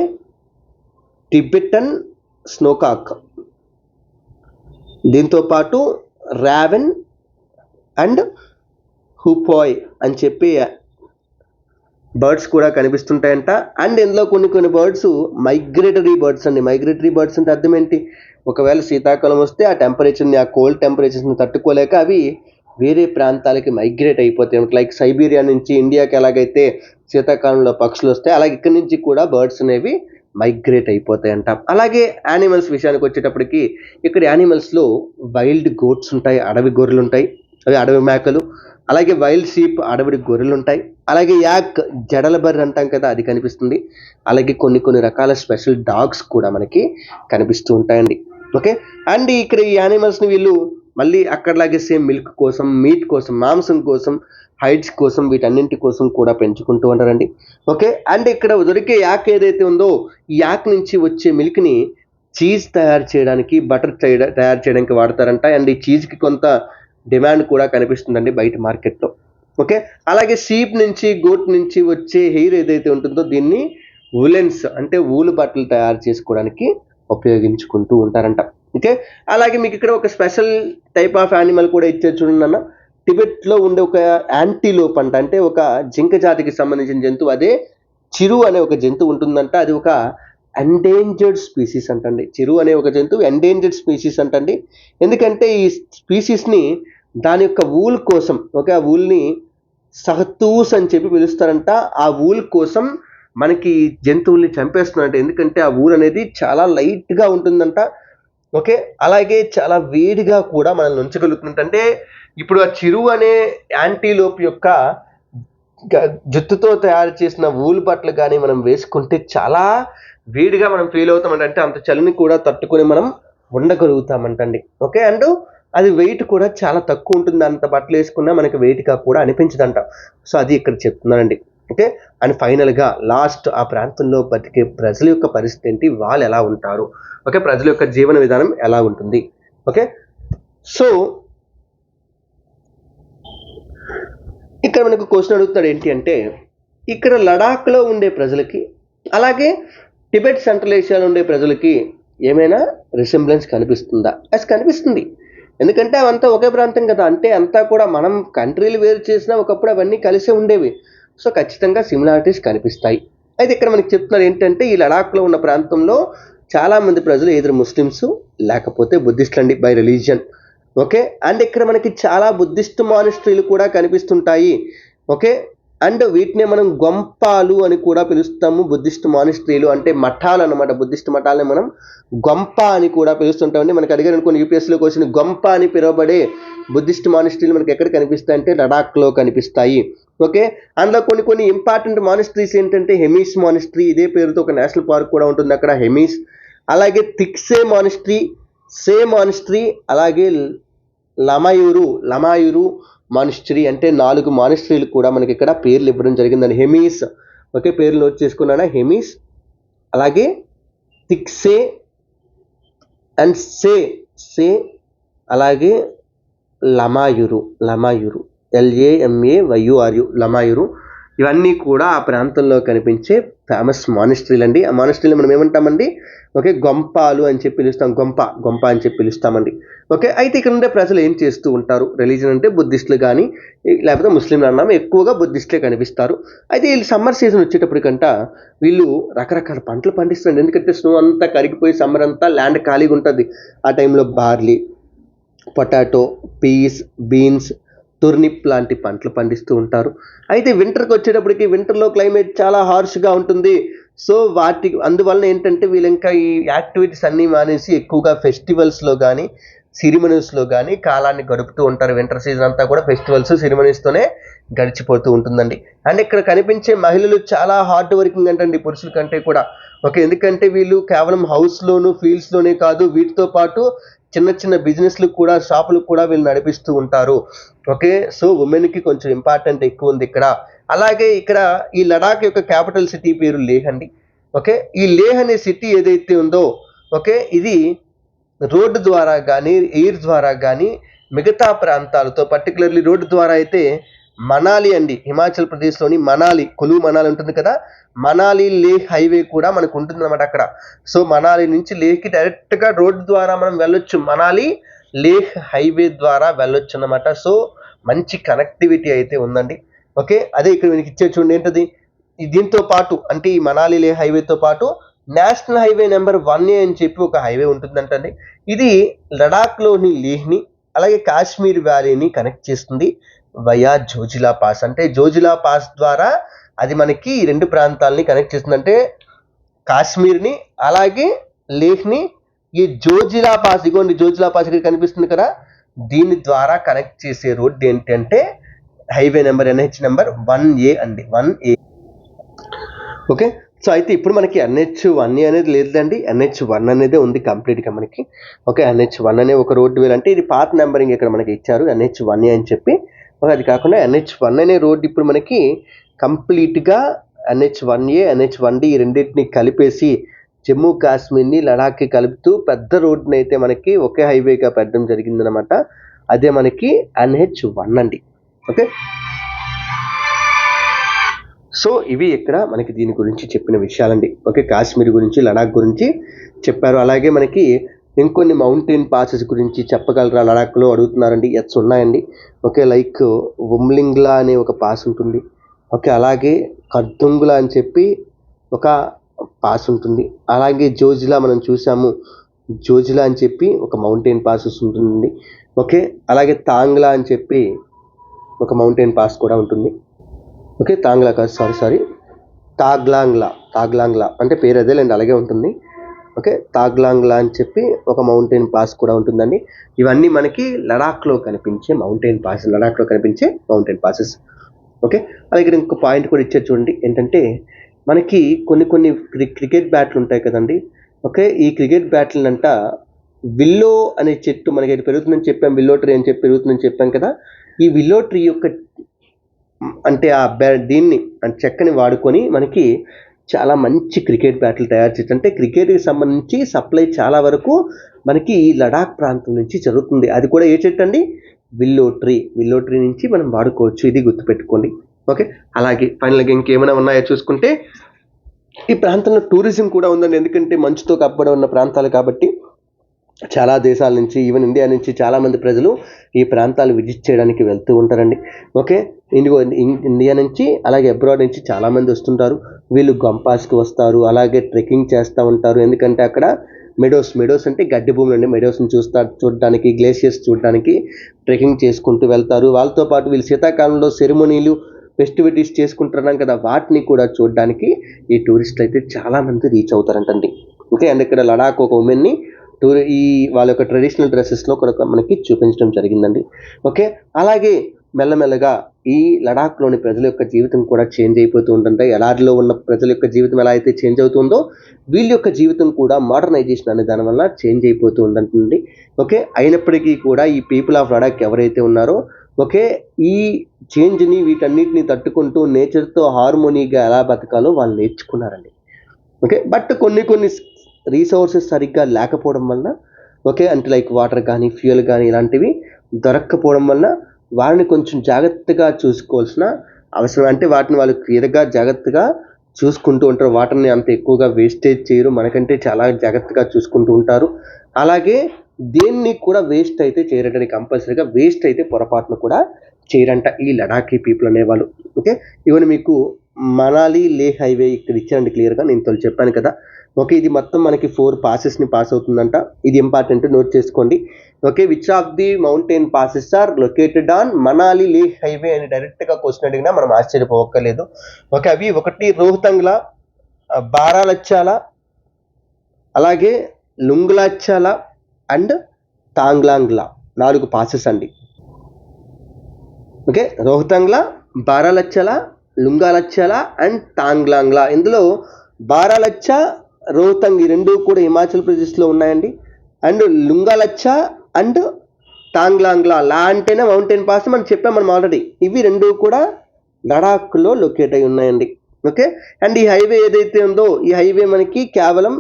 టిబెటన్ స్నోకాక్, దీంతో పాటు రావెన్ అండ్ హూపాయ్ అని చెప్పి బర్డ్స్ కూడా కనిపిస్తుంటాయంట. అండ్ ఇందులో కొన్ని బర్డ్స్ మైగ్రేటరీ బర్డ్స్ అండి. మైగ్రేటరీ బర్డ్స్ అంటే అర్థం ఏంటి? ఒకవేళ శీతాకాలం వస్తే ఆ టెంపరేచర్ని, ఆ కోల్డ్ టెంపరేచర్స్ని తట్టుకోలేక అవి వేరే ప్రాంతాలకి మైగ్రేట్ అయిపోతాయి. లైక్ సైబీరియా నుంచి ఇండియాకి ఎలాగైతే శీతాకాలంలో పక్షులు వస్తాయి, అలాగే ఇక్కడి నుంచి కూడా బర్డ్స్ అనేవి మైగ్రేట్ అయిపోతాయంట. అలాగే యానిమల్స్ విషయానికి వచ్చేటప్పటికి ఇక్కడ యానిమల్స్లో వైల్డ్ గోట్స్ ఉంటాయి, అడవి గొర్రెలు ఉంటాయి, అవి అడవి మేకలు. అలాగే వైల్డ్ షీప్, అడవి గొర్రెలు ఉంటాయి. అలాగే యాక్, జడల బర్రె అంటాం కదా, అది కనిపిస్తుంది. అలాగే కొన్ని రకాల స్పెషల్ డాగ్స్ కూడా మనకి కనిపిస్తూ ఉంటాయండి. ఓకే, అండ్ ఇక్కడ ఈ యానిమల్స్ని వీళ్ళు మళ్ళీ అక్కడలాగే సేమ్ మిల్క్ కోసం, మీట్ కోసం, మాంసం కోసం, హైడ్స్ కోసం, వీటన్నింటి కోసం కూడా పెంచుకుంటూ ఉంటారండి. ఓకే, అండ్ ఇక్కడ దొరికే యాక్ ఏదైతే ఉందో, ఈ యాక్ నుంచి వచ్చే మిల్క్ని చీజ్ తయారు చేయడానికి, బటర్ తయారు చేయడానికి వాడతారంట. అండ్ ఈ చీజ్కి కొంత డిమాండ్ కూడా కనిపిస్తుందండి బయట మార్కెట్లో. ఓకే, అలాగే షీప్ నుంచి, గోట్ నుంచి వచ్చే హెయిర్ ఏదైతే ఉంటుందో దీన్ని వూలెన్స్ అంటే ఊలు బట్టలు తయారు చేసుకోవడానికి ఉపయోగించుకుంటూ ఉంటారంట. ఓకే, అలాగే మీకు ఇక్కడ ఒక స్పెషల్ టైప్ ఆఫ్ యానిమల్ కూడా ఇచ్చారు చూడండి అన్న. టిబెట్లో ఉండే ఒక యాంటీలోప్ అంట, అంటే ఒక జింక జాతికి సంబంధించిన జంతువు. అదే చిరు అనే ఒక జంతువు ఉంటుందంట. అది ఒక ఎండేంజర్డ్ స్పీసీస్ అంటండి. చిరు అనే ఒక జంతువు ఎండేంజర్డ్ స్పీసీస్ అంటండి. ఎందుకంటే ఈ స్పీసీస్ని దాని యొక్క ఊల్ కోసం, ఓకే, ఆ ఊల్ని సహతూస్ అని చెప్పి పిలుస్తారంట. ఆ ఊల్ కోసం మనకి జంతువుల్ని చంపేస్తున్నారంట. ఎందుకంటే ఆ ఊల్ అనేది చాలా లైట్గా ఉంటుందంట. ఓకే, అలాగే చాలా వేడిగా కూడా మనల్ని ఉంచగలుగుతుందంట. అంటే ఇప్పుడు ఆ చిరు అనే యాంటీలోప్ యొక్క జుత్తుతో తయారు చేసిన ఊలు బట్టలు కానీ మనం వేసుకుంటే చాలా వేడిగా మనం ఫీల్ అవుతామంట. అంటే అంత చలిని కూడా తట్టుకొని మనం ఉండగలుగుతామంటండి. ఓకే, అండ్ అది వెయిట్ కూడా చాలా తక్కువ ఉంటుంది. అంత బట్టలు వేసుకున్నా మనకి వెయిట్గా కూడా అనిపించదంట. సో అది ఇక్కడ చెప్తున్నానండి. ఓకే, అండ్ ఫైనల్గా లాస్ట్ ఆ ప్రాంతంలో బతికే ప్రజల యొక్క పరిస్థితి ఏంటి, వాళ్ళు ఎలా ఉంటారు, ఓకే, ప్రజల యొక్క జీవన విధానం ఎలా ఉంటుంది. ఓకే, సో ఇక్కడ మనకు క్వశ్చన్ అడుగుతాడు ఏంటి అంటే, ఇక్కడ లడాఖ్లో ఉండే ప్రజలకి, అలాగే టిబెట్ సెంట్రల్ ఏషియాలో ఉండే ప్రజలకి ఏమైనా రిసెంబ్లెన్స్ కనిపిస్తుందా? అది కనిపిస్తుంది. ఎందుకంటే అవంతా ఒకే ప్రాంతం కదా. అంటే అంతా కూడా మనం కంట్రీలు వేరు చేసినా ఒకప్పుడు అవన్నీ కలిసే ఉండేవి. సో ఖచ్చితంగా సిమిలారిటీస్ కనిపిస్తాయి. అయితే ఇక్కడ మనకి చెప్తున్నారు ఏంటంటే, ఈ లడాఖ్లో ఉన్న ప్రాంతంలో చాలామంది ప్రజలు ఎదురు ముస్లిమ్స్ లేకపోతే బుద్ధిస్టులు అండి, బై రిలీజియన్. ఓకే, అండ్ ఇక్కడ మనకి చాలా బుద్ధిస్ట్ మానిస్ట్రీలు కూడా కనిపిస్తుంటాయి. ఓకే, అండ్ వీటినే మనం గొంపాలు అని కూడా పిలుస్తాము. బుద్ధిస్ట్ మానిస్ట్రీలు అంటే మఠాలు అనమాట. బుద్ధిస్ట్ మఠాలని మనం గొంప అని కూడా పిలుస్తుంటామండి. మనకి అడిగారు అనుకోని యూపీఎస్సీలోకి వచ్చిన గొంప అని పిలువబడే బుద్ధిస్ట్ మానిస్ట్రీలు మనకి ఎక్కడ కనిపిస్తాయి అంటే లడాఖ్లో కనిపిస్తాయి. ఓకే, అందులో కొన్ని ఇంపార్టెంట్ మానిస్ట్రీస్ ఏంటంటే హెమీస్ మానిస్ట్రీ, ఇదే పేరుతో ఒక నేషనల్ పార్క్ కూడా ఉంటుంది అక్కడ, హెమీస్. అలాగే తిక్సే మానిస్ట్రీ, సే మానిస్ట్రీ, అలాగే లమాయూరు మానిస్ట్రీ. అంటే 4 మానిస్ట్రీలు కూడా మనకి ఇక్కడ పేర్లు ఇవ్వడం జరిగిందండి. హెమీస్, ఓకే, పేర్లు నోట్ చేసుకున్నానా, హెమీస్, అలాగే తిక్సే అండ్ సే, అలాగే లమాయూరు LAMAYURU లమాయూరు. ఇవన్నీ కూడా ఆ ప్రాంతంలో కనిపించే ఫేమస్ మానిస్ట్రీలు అండి. ఆ మానిస్ట్రీలు మనం ఏమంటామండి, ఓకే, గొంపాలు అని చెప్పి పిలుస్తాం. గొంప అని చెప్పి పిలుస్తామండి. ఓకే, అయితే ఇక్కడ ఉండే ప్రజలు ఏం చేస్తూ ఉంటారు, రిలీజన్ అంటే బుద్ధిస్టులు కానీ లేకపోతే ముస్లింలు అన్నాము, ఎక్కువగా బుద్ధిస్టులే కనిపిస్తారు. అయితే వీళ్ళు సమ్మర్ సీజన్ వచ్చేటప్పటికంట వీళ్ళు రకరకాల పంటలు పండిస్తారు. ఎందుకంటే స్నో అంతా కరిగిపోయి సమ్మర్ అంతా ల్యాండ్ ఖాళీగా ఉంటుంది. ఆ టైంలో barley, potato, peas, beans, turnip లాంటి పంటలు పండిస్తూ ఉంటారు. అయితే వింటర్కి వచ్చేటప్పటికి వింటర్లో క్లైమేట్ చాలా హార్ష్గా ఉంటుంది. సో అందువలన ఏంటంటే వీళ్ళు ఇంకా ఈ యాక్టివిటీస్ అన్నీ మానేసి ఎక్కువగా ఫెస్టివల్స్లో కానీ సెరిమనీస్లో కానీ కాలాన్ని గడుపుతూ ఉంటారు. వింటర్ సీజన్ అంతా కూడా ఫెస్టివల్స్, సెరిమనీస్తోనే గడిచిపోతూ ఉంటుందండి. అండ్ ఇక్కడ కనిపించే మహిళలు చాలా హార్డ్ వర్కింగ్ అంటండి పురుషుల కంటే కూడా. ఓకే, ఎందుకంటే వీళ్ళు కేవలం హౌస్లోను, ఫీల్డ్స్లోనే కాదు, వీటితో పాటు చిన్న బిజినెస్లు కూడా, షాపులు కూడా వీళ్ళు నడిపిస్తూ ఉంటారు. ఓకే, సో ఉమెన్కి కొంచెం ఇంపార్టెంట్ ఎక్కువ ఉంది ఇక్కడ. అలాగే ఇక్కడ ఈ లడాక్ యొక్క క్యాపిటల్ సిటీ పేరు లేహ్ అండి. ఓకే, ఈ లేహ్ అనే సిటీ ఏదైతే ఉందో, ఓకే, ఇది రోడ్డు ద్వారా కానీ ఎయిర్ ద్వారా కానీ మిగతా ప్రాంతాలతో, పర్టికులర్లీ రోడ్డు ద్వారా అయితే మనాలి అండి, హిమాచల్ ప్రదేశ్లోని మనాలి, కులు మనాలి ఉంటుంది కదా, మనాలి లేహ్ హైవే కూడా మనకు ఉంటుంది అనమాట అక్కడ. సో మనాలి నుంచి లేహ్కి డైరెక్ట్గా రోడ్డు ద్వారా మనం వెళ్ళొచ్చు, మనాలి లేహ్ హైవే ద్వారా వెళ్ళొచ్చు అన్నమాట. సో మంచి కనెక్టివిటీ అయితే ఉందండి. ఓకే, అదే ఇక్కడ మీకు ఇచ్చే చూడండి ఏంటది, దీంతో పాటు అంటే ఈ మనాలి లేహ్ హైవేతో పాటు నేషనల్ హైవే నెంబర్ 1A అని చెప్పి ఒక హైవే ఉంటుందంటండి. ఇది లడాఖ్లోని లేహ్ని అలాగే కాశ్మీర్ వ్యాలీని కనెక్ట్ చేస్తుంది వయా జోజిలా పాస్. అంటే జోజిలా పాస్ ద్వారా అది మనకి ఈ రెండు ప్రాంతాలని కనెక్ట్ చేస్తుంది. అంటే కాశ్మీర్ని అలాగే లేహ్ని ఈ జోజిలా పాస్, ఇగోండి జోజిలా పాస్ ఇక్కడ కనిపిస్తుంది కదా, దీని ద్వారా కనెక్ట్ చేసే రోడ్ ఏంటంటే highway number NH number 1A అండి, 1A. ఓకే, సో అయితే ఇప్పుడు మనకి NH1A అనేది లేదండి, NH1 అనేది ఉంది కంప్లీట్గా మనకి. ఓకే, NH1 అనే ఒక రోడ్డు వేలంటే ఇది పాత నెంబరింగ్ ఇక్కడ మనకి ఇచ్చారు NH1A అని చెప్పి. అది కాకుండా NH1 అనే రోడ్డు ఇప్పుడు మనకి కంప్లీట్గా NH1A NH1D ఈ రెండింటిని కలిపేసి జమ్మూ కాశ్మీర్ని లడాఖ్కి కలుపుతూ పెద్ద రోడ్డుని అయితే మనకి ఒకే హైవేగా పెట్టడం జరిగిందనమాట. అదే మనకి NH1 అండి. ఓకే, సో ఇవి ఇక్కడ మనకి దీని గురించి చెప్పిన విషయాలండి. ఓకే, కాశ్మీర్ గురించి లడాక్ గురించి చెప్పారు. అలాగే మనకి ఇంకొన్ని మౌంటైన్ పాసెస్ గురించి చెప్పగలరా లడాఖ్లో అడుగుతున్నారండి. ఎస్ ఉన్నాయండి. ఓకే, లైక్ ఉమ్లింగ్లా అనే ఒక పాస్ ఉంటుంది. ఓకే, అలాగే కర్దుంగులా అని చెప్పి ఒక పాస్ ఉంటుంది. అలాగే జోజిలా మనం చూసాము, జోజిలా అని చెప్పి ఒక మౌంటైన్ పాసెస్ ఉంటుందండి. ఓకే, అలాగే తాంగ్లా అని చెప్పి ఒక మౌంటైన్ పాస్ కూడా ఉంటుంది. ఓకే, తాంగ్లా కాదు, సారీ తాగ్లాంగ్లా అంటే పేరు అదేలేండి, అలాగే ఉంటుంది. ఓకే, తాగ్లాంగ్లా అని చెప్పి ఒక మౌంటైన్ పాస్ కూడా ఉంటుందండి. ఇవన్నీ మనకి లడాఖ్లో కనిపించే మౌంటైన్ పాసెస్. ఓకే, అలాగే ఇక్కడ ఇంకో పాయింట్ కూడా ఇచ్చారు చూడండి, ఏంటంటే మనకి కొన్ని క్రికెట్ బ్యాట్లు ఉంటాయి కదండి. ఓకే, ఈ క్రికెట్ బ్యాట్లంట విల్లో అనే చెట్టు మనకి ఇక్కడ పెరుగుతుందని చెప్పాం, విల్లో ట్రీ అని చెప్పి పెరుగుతుందని చెప్పాం కదా. ఈ విల్లో ట్రీ యొక్క అంటే ఆ దీన్ని చెక్కని వాడుకొని మనకి చాలా మంచి క్రికెట్ బ్యాట్లు తయారు చేయొచ్చు. అంటే క్రికెట్కి సంబంధించి సప్లై చాలా వరకు మనకి ఈ లడాక్ ప్రాంతం నుంచి జరుగుతుంది. అది కూడా ఏ చెట్టు అండి, విల్లో ట్రీ నుంచి మనం వాడుకోవచ్చు, ఇది గుర్తుపెట్టుకోండి. ఓకే, అలాగే ఫైనల్గా ఇంకేమైనా ఉన్నాయో చూసుకుంటే ఈ ప్రాంతంలో టూరిజం కూడా ఉందండి. ఎందుకంటే మంచుతో కప్పబడి ఉన్న ప్రాంతాలు కాబట్టి చాలా దేశాల నుంచి, ఈవెన్ ఇండియా నుంచి చాలామంది ప్రజలు ఈ ప్రాంతాలు విజిట్ చేయడానికి వెళ్తూ ఉంటారండి. ఓకే, ఇండియా నుంచి అలాగే అబ్రాడ్ నుంచి చాలామంది వస్తుంటారు. వీళ్ళు గంపాస్కి వస్తారు, అలాగే ట్రెక్కింగ్ చేస్తూ ఉంటారు. ఎందుకంటే అక్కడ మెడోస్ అంటే గడ్డి భూములు అండి. మెడోస్ని చూడడానికి, గ్లేషియర్స్ చూడడానికి ట్రెక్కింగ్ చేసుకుంటూ వెళ్తారు. వాళ్ళతో పాటు వీళ్ళు శీతాకాలంలో సెరిమనీలు, ఫెస్టివిటీస్ చేసుకుంటున్నాం కదా, వాటిని కూడా చూడడానికి ఈ టూరిస్టులు అయితే చాలామంది రీచ్ అవుతారంటండి. ఓకే, అండ్ ఇక్కడ లడాక్ ఒక ఉమెన్ని ఈ వాళ్ళ యొక్క ట్రెడిషనల్ డ్రెస్సెస్లో కూడా మనకి చూపించడం జరిగిందండి. ఓకే, అలాగే మెల్లమెల్లగా ఈ లడాఖ్లోని ప్రజల యొక్క జీవితం కూడా చేంజ్ అయిపోతూ ఉంటుంది. ఎడారిలో ఉన్న ప్రజల యొక్క జీవితం ఎలా అయితే చేంజ్ అవుతుందో వీళ్ళ యొక్క జీవితం కూడా మోడర్నైజేషన్ అనే దాని వల్ల చేంజ్ అయిపోతూ ఉందంటుంది. ఓకే, అయినప్పటికీ కూడా ఈ పీపుల్ ఆఫ్ లడాక్ ఎవరైతే ఉన్నారో ఓకే, ఈ చేంజ్ని వీటన్నిటిని తట్టుకుంటూ నేచర్తో హార్మోనీగా ఎలా బతకాలో వాళ్ళు నేర్చుకున్నారండి. ఓకే, బట్ కొన్ని రీసోర్సెస్ సరిగ్గా లేకపోవడం వలన ఓకే, అంటే లైక్ వాటర్ కానీ ఫ్యూయల్ కానీ ఇలాంటివి దొరక్కపోవడం వలన వారిని కొంచెం జాగ్రత్తగా చూసుకోవాల్సిన అవసరం. అంటే వాటిని వాళ్ళు క్లియర్గా జాగ్రత్తగా చూసుకుంటూ ఉంటారు. వాటర్ని అంత ఎక్కువగా వేస్టేజ్ చేయరు, మనకంటే చాలా జాగ్రత్తగా చూసుకుంటూ ఉంటారు. అలాగే దేన్ని కూడా వేస్ట్ అయితే చేయరంట, కంపల్సరీగా వేస్ట్ అయితే పొరపాటును కూడా చేయరంట ఈ లడాఖీ పీపుల్ అనేవాళ్ళు. ఓకే, ఇవన్నీ మీకు మనాలి లేహ్ హైవే ఇక్కడ ఇచ్చారండి క్లియర్గా, నేను తొలి చెప్పాను కదా. ఓకే, ఇది మొత్తం మనకి 4 పాసెస్ని పాస్ అవుతుందంట. ఇది ఇంపార్టెంట్, నోట్ చేసుకోండి. Okay, which of the mountain passes are located on Manali Leh highway అని డైరెక్ట్గా క్వశ్చన్ అడిగినా మనం ఆశ్చర్యపోవక్కర్లేదు. ఓకే, అవి 1 రోహ్తంగ్లా, బారాలచ్చాలా, అలాగే లుంగ్లాచ్చాలా అండ్ తాంగ్లాంగ్లా, 4 పాసెస్ అండి. Okay, Rohtangla, Baralachala, Lungalachala and Taglangla. ఇందులో బారాలచ్చా, రోహ్తంగ్ ఈ రెండు కూడా హిమాచల్ ప్రదేశ్లో ఉన్నాయండి. అండ్ లుంగాలచ్చా అండ్ తాంగ్లాంగ్లా, లా అంటేనే మౌంటైన్ పాస్ మనం చెప్పాం మనం ఆల్రెడీ. ఇవి రెండు కూడా లడాఖ్లో లొకేట్ అయి ఉన్నాయండి. ఓకే, అండ్ ఈ హైవే ఏదైతే ఉందో ఈ హైవే మనకి కేవలం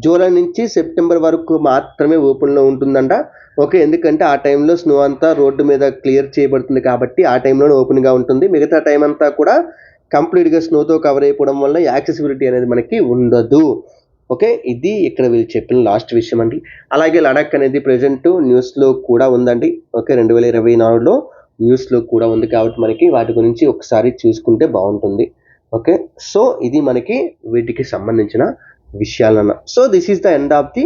జూలై నుంచి సెప్టెంబర్ వరకు మాత్రమే ఓపెన్లో ఉంటుందంట. ఓకే, ఎందుకంటే ఆ టైంలో స్నో అంతా రోడ్డు మీద క్లియర్ చేయబడుతుంది కాబట్టి ఆ టైంలోనే ఓపెన్గా ఉంటుంది. మిగతా టైం అంతా కూడా కంప్లీట్గా స్నోతో కవర్ అయిపోవడం వల్ల యాక్సెసిబిలిటీ అనేది మనకి ఉండదు. ఓకే, ఇది ఇక్కడ వీళ్ళు చెప్పిన లాస్ట్ విషయం అండి. అలాగే లడాక్ అనేది ప్రజెంట్ న్యూస్లో కూడా ఉందండి. ఓకే, 2024లో న్యూస్లో కూడా ఉంది కాబట్టి మనకి వాటి గురించి ఒకసారి చూసుకుంటే బాగుంటుంది. ఓకే, సో ఇది మనకి వీటికి సంబంధించిన విషయాలన్న. So this is the end of the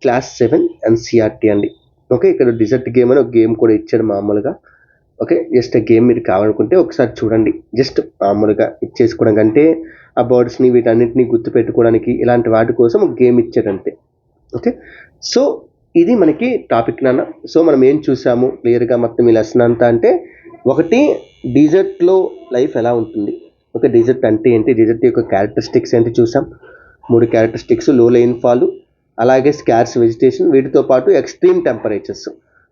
class 7 NCERT అండి. ఓకే, ఇక్కడ డిజర్ట్ గేమ్ అని ఒక గేమ్ కూడా ఇచ్చాడు మామూలుగా. ఓకే, జస్ట్ ఆ గేమ్ మీరు కావాలనుకుంటే ఒకసారి చూడండి. జస్ట్ మామూలుగా ఇచ్చేసుకోవడం కంటే ఆ బర్డ్స్ని వీటన్నిటిని గుర్తుపెట్టుకోవడానికి ఇలాంటి వాటి కోసం ఒక గేమ్ ఇచ్చాడంతే. ఓకే, సో ఇది మనకి టాపిక్ నాన్న. సో మనం ఏం చూసాము క్లియర్గా మొత్తం ఈ లెసన్ అంతా అంటే, ఒకటి డిజర్ట్లో లైఫ్ ఎలా ఉంటుంది. ఓకే, డిజర్ట్ అంటే ఏంటి, డిజర్ట్ యొక్క క్యారెక్టరిస్టిక్స్ ఏంటి చూసాం. 3 క్యారెక్టరిస్టిక్స్: లో రెయిన్ఫాల్, అలాగే స్కార్స్ వెజిటేషన్, వీటితో పాటు ఎక్స్ట్రీమ్ టెంపరేచర్స్.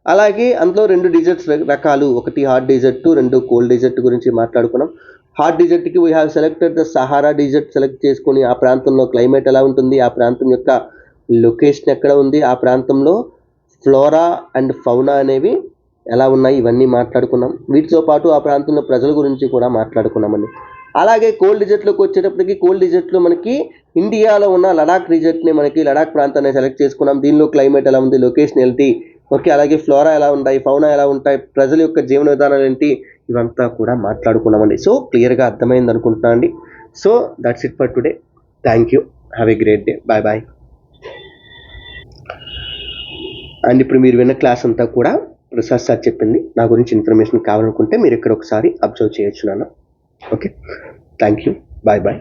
అలాగే అందులో 2 డిజర్ట్స్ రకాలు, ఒకటి హాట్ డిజర్ట్, 2 కోల్డ్ డిజర్ట్ గురించి మాట్లాడుకున్నాం. హాట్ డిజర్ట్కి we have selected the Sahara desert select చేసుకొని ఆ ప్రాంతంలో క్లైమేట్ ఎలా ఉంటుంది, ఆ ప్రాంతం యొక్క లొకేషన్ ఎక్కడ ఉంది, ఆ ప్రాంతంలో ఫ్లోరా అండ్ ఫౌనా అనేవి ఎలా ఉన్నాయి, ఇవన్నీ మాట్లాడుకున్నాం. వీటితో పాటు ఆ ప్రాంతంలో ప్రజల గురించి కూడా మాట్లాడుకున్నామండి. అలాగే కోల్డ్ డిజర్ట్లోకి వచ్చేటప్పటికి, కోల్డ్ డిజర్ట్లో మనకి ఇండియాలో ఉన్న లడాక్ డిజర్ట్ని మనకి లడాక్ ప్రాంతాన్ని సెలెక్ట్ చేసుకున్నాం. దీనిలో క్లైమేట్ ఎలా ఉంది, లొకేషన్ ఏంటి, ఓకే, అలాగే ఫ్లోరా ఎలా ఉంటాయి, ఫౌనా ఎలా ఉంటాయి, ప్రజల యొక్క జీవన విధానాలు ఏంటి, ఇవంతా కూడా మాట్లాడుకున్నామండి. సో క్లియర్గా అర్థమైంది అనుకుంటున్నా అండి. So that's it for today. Thank you, have a great day, bye bye. And ఇప్పుడు మీరు విన్న క్లాస్ అంతా కూడా ప్రసాద్ సార్ చెప్పింది. నా గురించి ఇన్ఫర్మేషన్ కావాలనుకుంటే మీరు ఇక్కడ ఒకసారి అబ్జర్వ్ చేయొచ్చు నాన్న. Okay, thank you, bye bye.